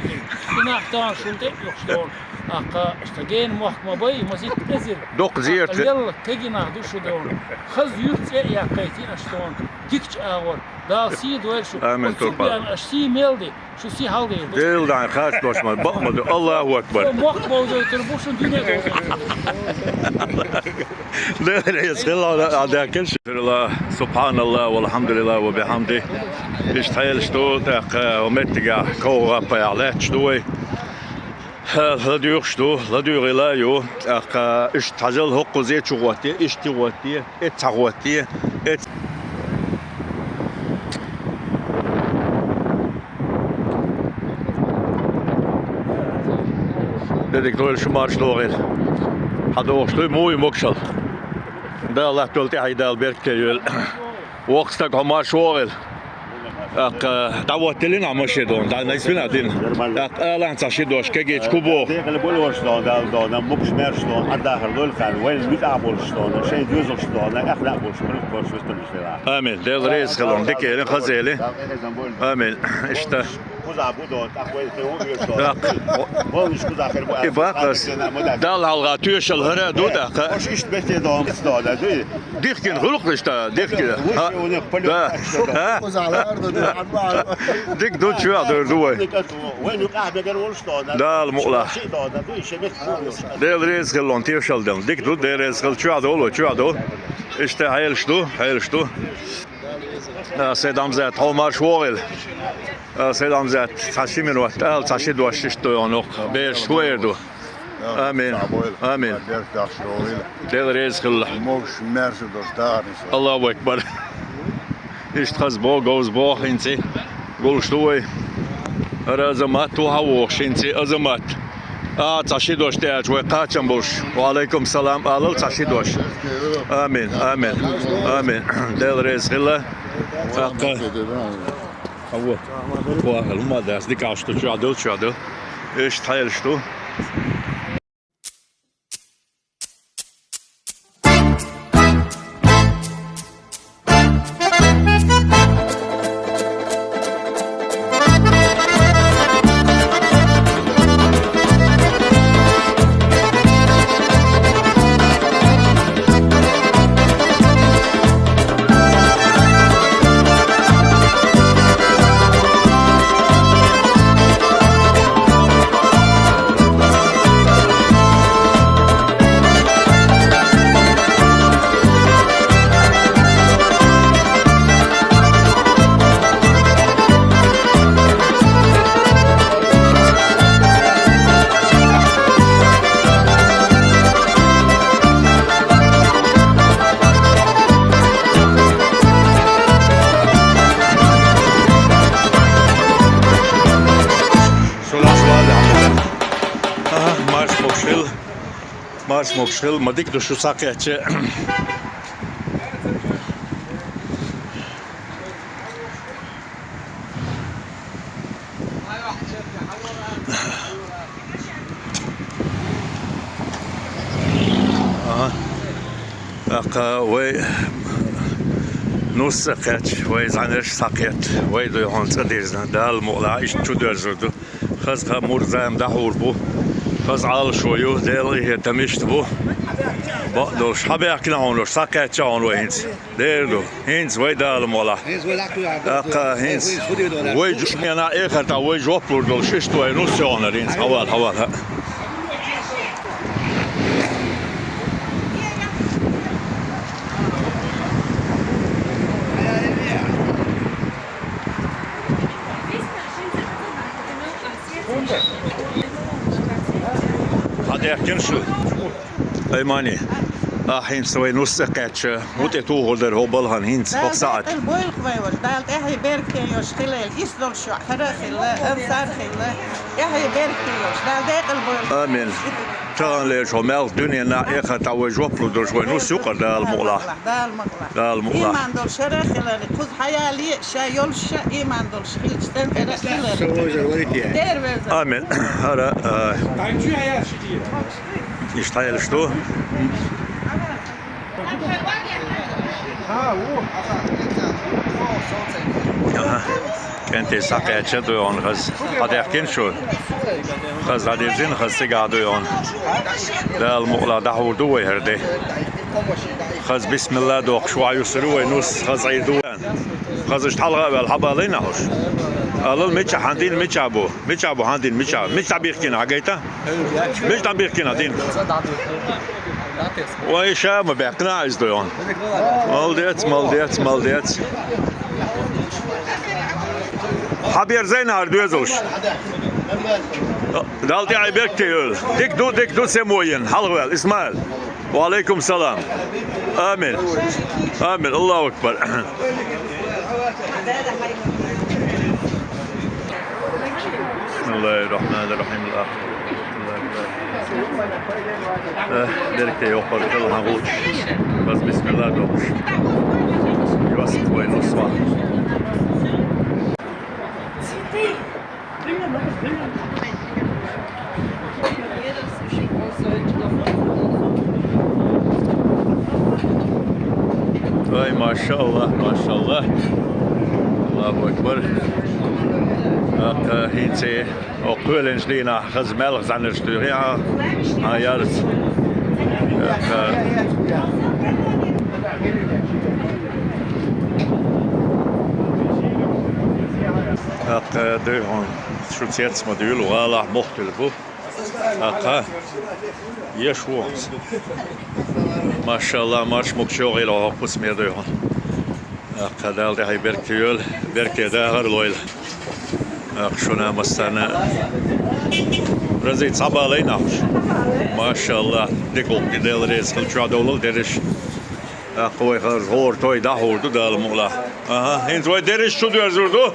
ناخ تان شنت يخشون اقا اشتاجين محكمه باي مزيد ازر دوق زيرت يلا تجي ناخدو شو دون خز يرت يا قيتي اشتون ديكش اول دا سي دويل شو امين تربل انا اشتي ميلدي شو سي هالدي ديل دان خاص دوش ما بقمد الله اكبر محكمه وزي تربوشن دينا لا يسهل على كل شيء الله سبحان الله والحمد لله وبحمده اشتغل شتو تاق ومتجا كوا بيعلات شتوي لا ديور لا يو تاق اشتغل هو قزيت شغوتي اشتغوتي اتغوتي dedik doyul şu marş doğru. Hadi oxtu muy mokşal. Da Allah tolti haydal berkeyül. Oxtak marş doğru. Ak davattelin amaşedon. Da naysbina din. Ak alan taşidoş kegeç kubo. داخل بولشتون دال مبش مرشتون الداخل دول كان وين بيتع بولشتون شيء جوزشتون اخلاق بولشتون كورس وستن Amin. Del reis kılın. Dikerin khazeli. Amin. İşte كوزا بودون تاخوي تيو بولش كوزا اخر بو İbaqas. Dal halgatıyor şalhara duda. Hoş iş betedon istada değil. Dikkin huluk işte. Dikkin. Ha. Dik dut şu adır duay. وين يقع بقر ولشتون Dal muqla. شيء ده ده شيء بس Del reis kılın. Tiyo şaldan. Dik dut del reis kıl şu adı olu. Şu adı. İşte hayal ştu. سيدام زات عمر شوغل سيدام زات تشيمن وقت تشيد وششتو يونق بيش شويردو آمين آمين دل رزق الله الله أكبر اشتخص بو جوز بو انتي قول شتوي رزمات وهوش انتي أزمات تشيدوش تاج وقاتم بوش وعليكم السلام على تشيدوش آمين آمين آمين دل رزق الله هو ما داس ديك عشتو شو عدل ايش تحيل شتو Mars mokshil madik do shusakyache وي نص ساقيت وي زانرش ساقيت وي دو هون صديرنا دال مولا ايش تشدر زردو خزخ مرزام دحور بو خز عال شويو دل هي تمشت بو دو شحبه كنا هون ساقيت هون وينز ديرلو هينز وي دال مولا هينز وي جمينا اخر تا وي جوبلور دو ششتو نص هون هينز حوال هذا شو أيماني حين سوي نص كاتش متى توهل هو بالهن هينز بقصات البويل خويور دالت إحي بيركين يوش خلال يسدل شو خرخل أنصار خل إحي بيركين يوش دالت البويل آمين شغل ليش هو مال الدنيا نا إخا توجه بلودر شوي نص يقر دال مغلا دال مغلا إيمان دول شرخل خذ حيالي شايول شا إيمان دول شخيل شتن خرخل آمين هذا يشتغل شتو كنت ساقيت شدوون خز هذا يحكين شو خز هذا زين خز تقعدوون لا المقلا دحور دوي هردي خز بسم الله دوق شو عيسروي نص خز عيدوان خز اشتحلق بالحبا لينا هوش قالوا ميتشا هاندين ميتشابو هاندين ميتشا بيحكينا حقيقة ميتشا بيحكينا دين وإيشا ما بيحكينا عزدوون مالديت حبير زين هردوزوش دالتي عيبك تيول ديك دو سموين حلوال اسماعيل وعليكم السلام آمين الله أكبر بسم الله الرحمن الرحيم دركتي يوقف كلها غوش بس بسم الله دوش يوسط وين الصباح اي ما شاء الله الله اكبر هينتي وقولنج لينا خز ملغ زعنا شتوريا يارس de sociëteitsmodule voilà mocht le après يشوز ما شاء الله ماش مكشوري لو قسم يديهم قدال ده هاي بركتيول بركتي ده هر لويل شونا مستنا رزيت صعب علينا ما شاء الله ديكول كده ريس كل شو دولة درش قوي خالص هور توي ده هور ده دال مغلا هين توي درش شو ده زردو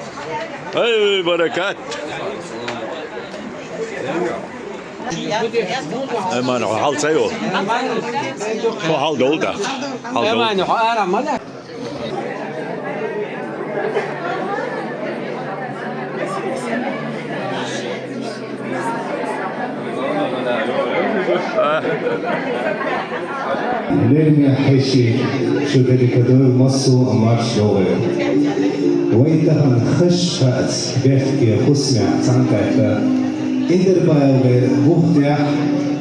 أي بركات ما نحو حال سيول شو حال دول ده حال دول نرمي حشي شو بدي كدول مصو أمارش لغة ويتها نخش فأت بيحكي خسمع تعنتك إندر بايوغي بوختيح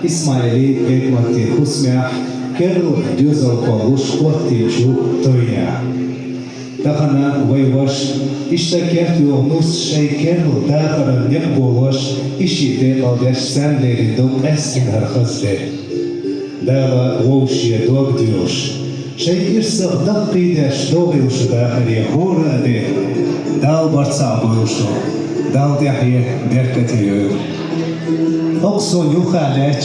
إسماعيلي بيكمتي خسمع كيرو ديوزر قوش قوتي شو توينيا دخنا ويوش اشتكيت يغنوس شي كيرو داخل يقبوش إشي دي قادش سان ليري دوك أسن هرخزده داغا ووشي دوغ ديوش شي إرسق دقي داش دوغي وش داخلي هورا دي داو برصع بوشو داو ديحيه بركتي يو أقصون يخالج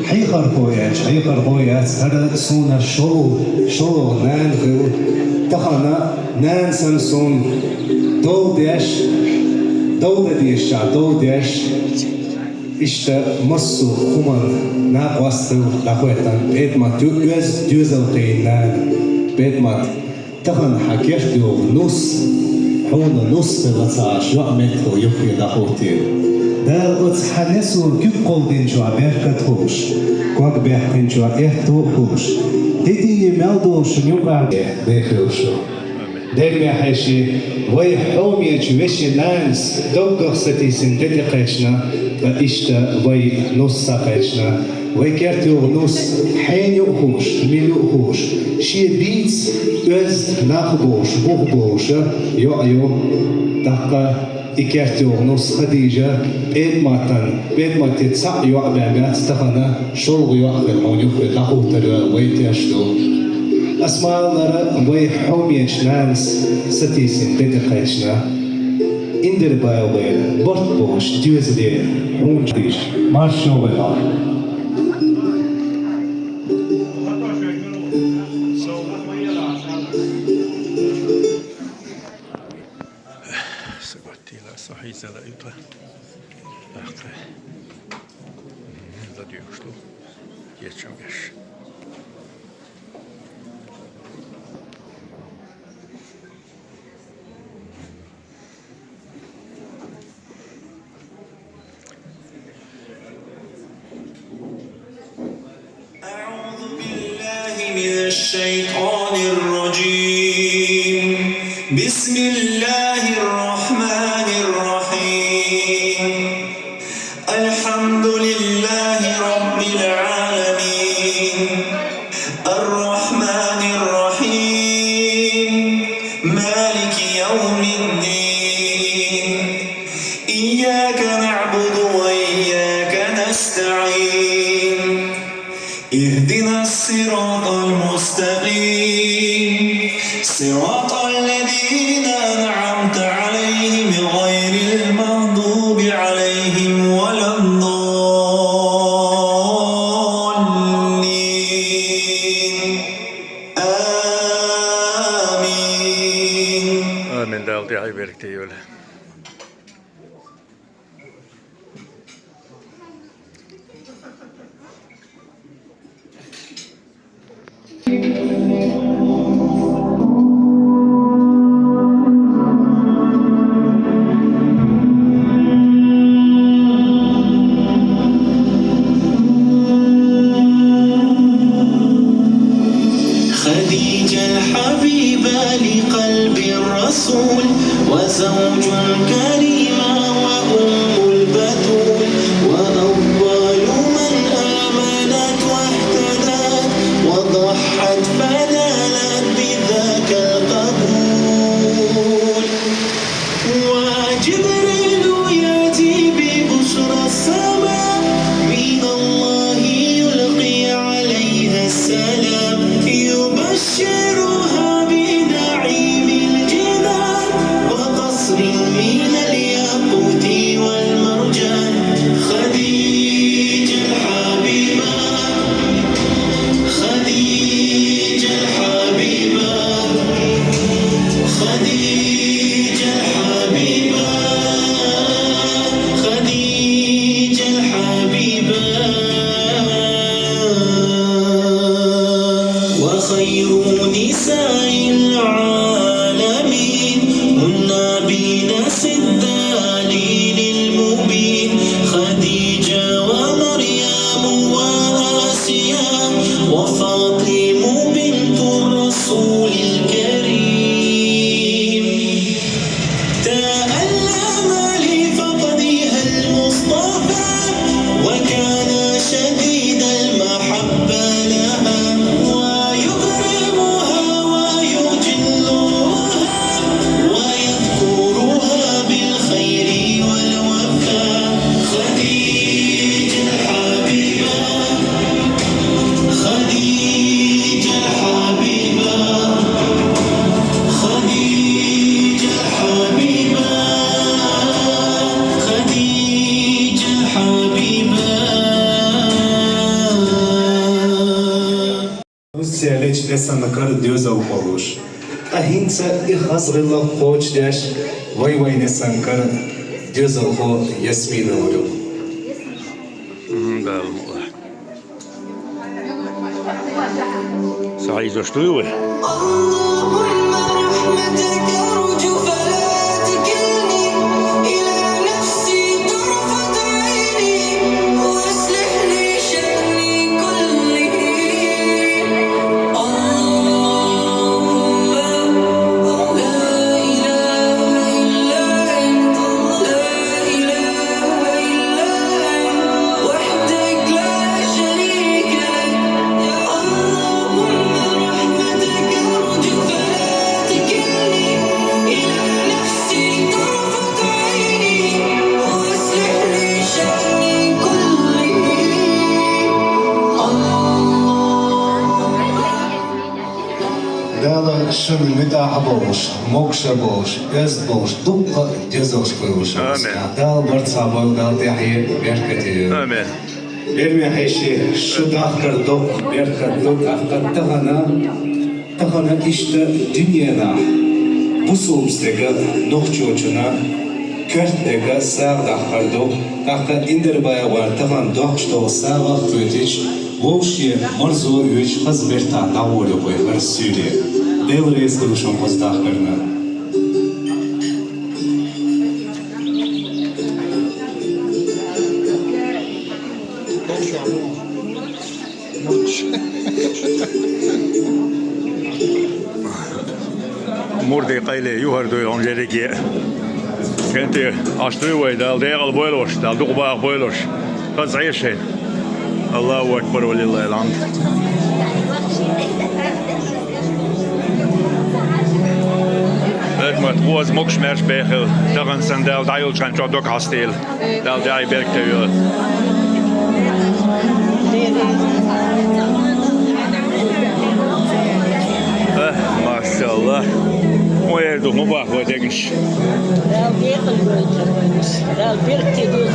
حيخر بويات هذا سونا شو نانغو تخنا نان سمسون دو ديش İşte masu kumar nakwastı lahuetan bedmat düzel kıynan bedmat tahan hakef diyor hona nus belatsaş yahmetlo yuhi lahuti da utshanesu küp koldin şu berkat hoş kuak berkin şu ehto hoş dediği meldo şunyuka dehiyorşu دايما حاشي وي حومي تشويشي نانس دوغ ستي سنتيتي قيشنا فإشتا وي نص قيشنا وي كارتو نص حين يوخوش ميل يوخوش شي بيتس أز ناخبوش بوخبوش يو دقا إكارتو نص خديجة بيد ما تتسع يوعبعبات تخنا شلغ يوعبع هون يوخي لاخوتر وي تاشتو أسمع لنا وي حوميش نانس ستيسين تدقيشنا إندر بايوغير برد بوش ديوزدير هون جديش مارشو بلا سقطتي لا صحيح لا يطلع أخطأ لا ديوشتو يتشمش الشيطان الرجيم بسم الله الرحمن الرحيم الحمد لله رب العالمين الرحمن الرحيم مالك يوم الدين إياك نعبد وإياك نستعين اهدنا الصراط المستقيم صراط الذين أنعمت عليهم غير المغضوب عليهم ولا الضالين آمين دالدي هاي بركتيول خديجة الحبيبة لقلب الرسول وزوج كريمة وأم البتول وأول من آمنت واهتدت وضحت فنالت بذاك القبول وجبريل يأتي ببشرى السماء من الله يلقي عليها السلام يبشرها بنبي وخير نساء العالمين هن بنفس الدليل المبين خديجة ومريم وآسيا وفاطمة بنت الرسول الكريم تألم لفقدها المصطفى وكان شديد المحبة لها ويكرمها ويجلها ويذكرها بالخير والوفاء خديجة الحبيبة خديجة الحبيبة خديجة الحبيبة خديجة الحبيبة Seleç desana kar diyoza oluş. Ahinsa ihas gilla koç deş vay nesan kar diyoza ho Yasmin oluyor. سعيد وشتوي اللهم رحمتك أرجو فلا تكلني إلى نفسي طرفة عيني وأصلح لي شأني كله اللهم لا إله إلا أنت لا إله إلا أنت وحدك لا شريك لك اللهم رحمتك أرجو فلا تكلني إلى نفسي طرفة عيني وأصلح لي شأني كله Dağla şun mütah boş, mokşa boş, öz boş, dukka cezoş koyuş. Dağ barça boy dağ tehye berketi. Amin. Verme heşi şu dağkar dok berkat dok akkat tahana işte dünyada bu soğumstega nokçoçuna körtega sağ dağkar dok akkat indir baya var tahan dokşto sağ ötüç Волшье морзо юж хазберта таволю по харсюде. Дел рез крушом поздахарна. Murdi qayle yuhardu onjeriki. Kenti ashtu dal degal boylosh, dal duqba boylosh. Qaz ayşe. Allahu Akbar ve lillahil hamd. Het moet goed moksmers begel. Dagen zijn deel deel zijn toch ook hastil. Deel deel werkt te willen. Maşallah. O yerde mubah ve demiş. Dal begel boyunca. Dal werkt te doen.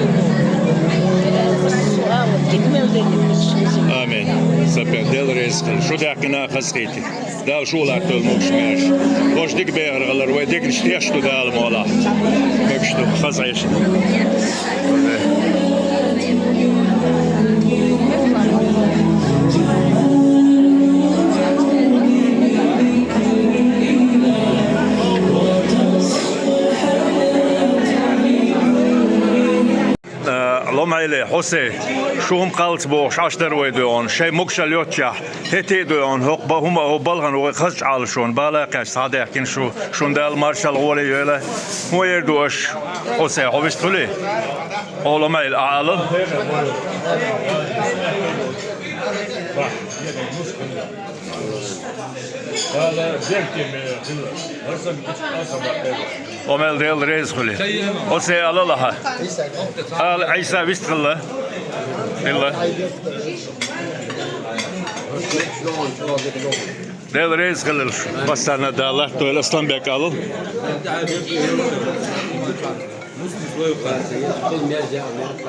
Amin. Super del rezkil. Şu dakina khasqiti. Dal şular tol moksmers. Hoş dik beğerler ve dik işteştu dal mola. Mekştu khasayş. Lomele Hose شوم قالت بوش عشتر ويدون شيء مكشل يوتشا هتي دون هق بهم هو بلغن وخش على شون بالا قش هذا يمكن شون دال مارشال غولي يلا هو يردوش Hose هو بيشتولي لمele أعلى ومال ديال ريز خلي Hose على لها عيسى بيستغله إلا ديال ريز خلي بس أنا دالة تويل أصلا بيكالو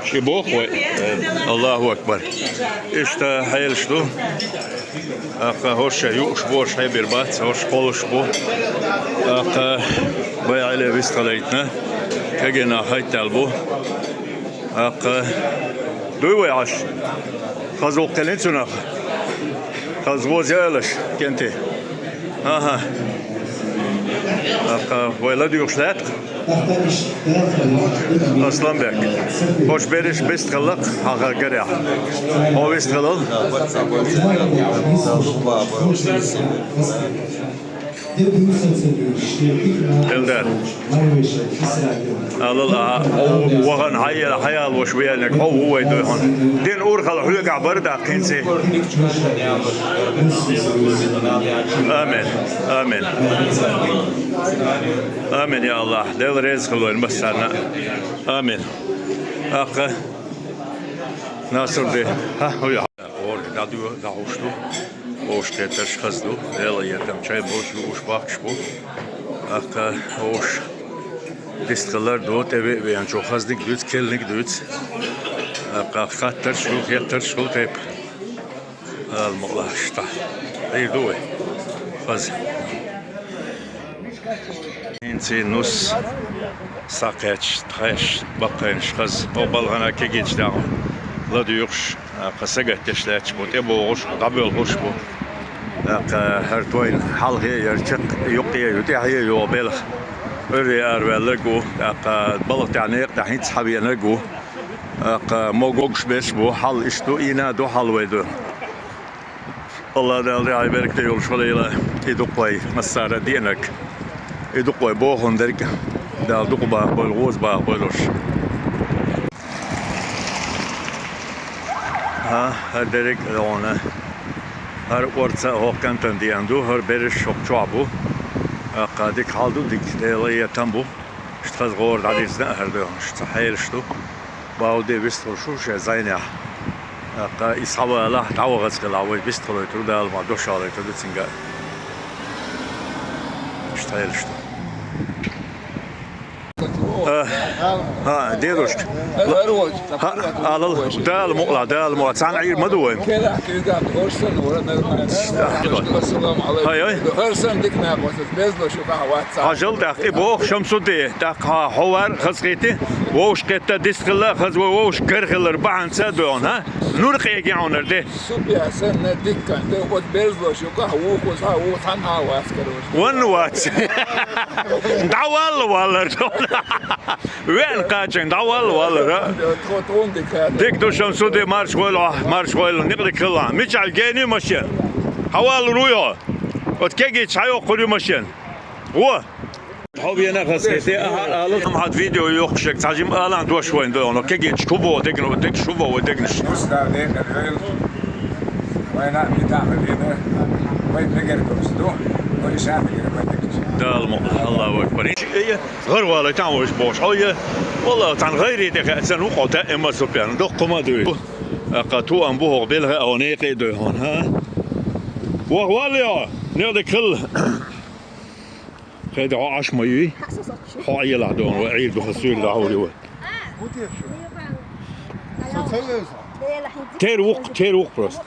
شبوخ الله أكبر إشتا حيل شدو أقا هوش يوش بوش هاي بربات هوش قولش بو أقا بيع عليه بيستغليتنا كجنا هاي تلبو أقا دوي عش خزوق تلين سناخ خزوز يالش كنتي اها ولا ديوشلات أصلاً بيك خوش بريش بست خلق حقا قريع هو بست خلق الدار الله وغن حيال وشوية لك هو يدوهن دين أورخل حلقة بردا كنسي آمين آمين آمين يا الله دل رزق الله المسانا آمين أخ ناصر دي ها هو يا اور دادو داوشتو وش كترش خزدو دل يتم شاي بوش وش باكشبو أخ وش دستقلر دوت eve beyan çok hazdik düz kellik düz قاتر شلوك يتر شلوك تيب المقلع شتا اي دوي فز انسي نص ساقيتش تخيش بقينش خز او بلغنا كيجيش داو لا ديوش قسقت تشلاتش بو تيبو غش قبل غش بو هرتوين حال هي يرتق يقيا يتيح هي يوبلغ أري أروالجو بلغ تعنيق دحين صحابي نجو موجوش بس بو حل إشتو إنا دو حل ويدو الله دال رعاي برك تيول شليلا يدقوي مسارة دينك يدقوي بوهن درك دال دقبا بالغوز با بالوش ها هردرك لونه هر ورثة هو كانتن دياندو هر برش شوك شعبو قادك حالدو ديك ديالية تنبو اشتخذ غور عديد هردو اشتحيل شتو باو دي بيستغل شو زينيا إصحابه الله تعوى غزق العوي بيستغلوا يترو ده المعدوش على يترو تسنجا اشتحيل شتو ها ديروش على ده المقلع ده المقلع تسعن عير مدوين كده كده هرسن ورنا السلام عليكم هاي هرسن ديك ناقص بيزلو شو واتساب عجل داك بو شمسو دي داك حوار خزقيتي ووش كتا ديسخلا خز ووش كرخل بعن سادون ها نور قيقي عونر دي سوبيا سن ديك كان ده قد بيزلو شو هو كوسا هو تنها واسكروش ون وات دعوال والله وين قاچن دعوال والله ديك دو شمسو دي مارش ويل نقدر كلها مش على الجاني ماشين حوال رويا وتكيجي تشايو قري ماشين هو حبي انا خسيتي قالت هاد فيديو يوخشك تعجم الان دو شوين دو انا كيجي تشوفو ديك شوفو وديكنش وين بتعمل هنا وين نقدر كوستو وين شعبي ده الله اكبر غير والله تعوش بوش هي والله عن غيري دك سنوق دائما سبيان دق ما دو قاتو ام بو قبلها اونيقي دو هون ها والله نقدر كل هذا عاش مايي حايل عدون وعيد بخسول دعوري تيروق بروست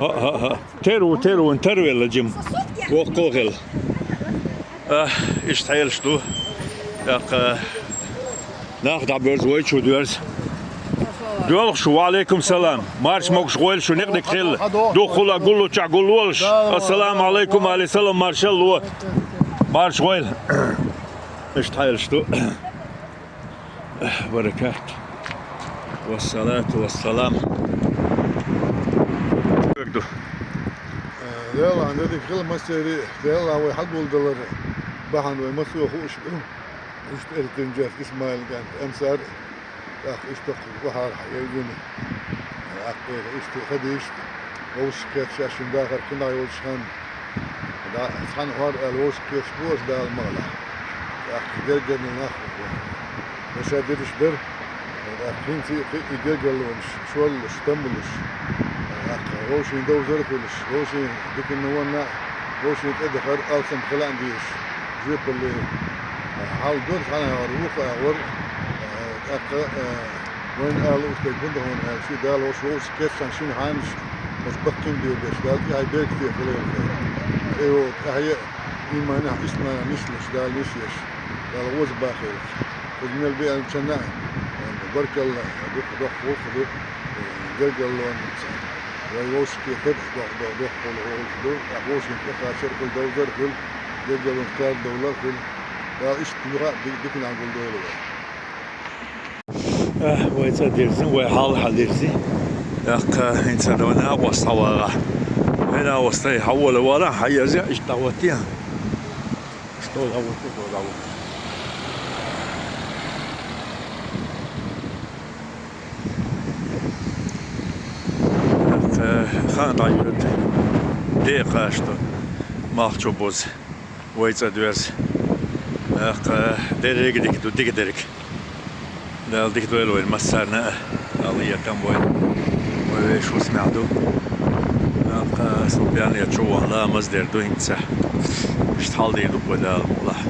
ها تيرو انتروي الجيم وقوغل ايش تحيل شتو ناخد عبرز ويتشو دورز دول شو عليكم سلام مارش موك شغل شو نقدر خل دخل اقول له تقول ولش السلام عليكم عليه السلام مارشال لو مارش شغل ايش تحيل شتو بركات والصلاة والسلام يلا عندك خل مسيري يلا هو حق الدولار بحن ومسوا خوش اشتريت تنجح اسماعيل كان امسار اخ اشتق بحر يجوني اخ خديش وش كيف شاشن داخل كنا يوشخان دا خان هور الوش كيف بوز دا المغلا اخ جرجن ناخ مش قادرش در اخين في يجرجلونش شو اشتملش اخ وش يدوزر كلش وش ديك النوانا وش يتدخل اصلا خلان ديش جيب اللي حاول دور خلنا يروح ور اخ وين قالوا استجبنا هون شو قال وش كيف شين هانش بس بقين دي بس قال هاي بيت في خلال ايوه هي ايمانه اسمها مش قال مش قال وز باخر من البيئة الجناح بارك الله دوك فوق دوك جرجل لون ويوش كده ده كل أبوش كده شركة دولار كل ده مكان دولار كل ده إيش تبغى ديكنا عن دولار ويتا ديرزن ويحال ديرزي لك إنسان وانا وصورة هنا وصي حول ورا حيزي إيش دعوتيها إيش دعوتي خان رايد دقيقة أشتو مارشو بوز ويتا دوز ديريك ديك دال ديك دويلو المسارنا عليا كم وين شو سمعتو صوبيان يتشوه لا مصدر دوين تسح اشتحال ديدو ولا الموضح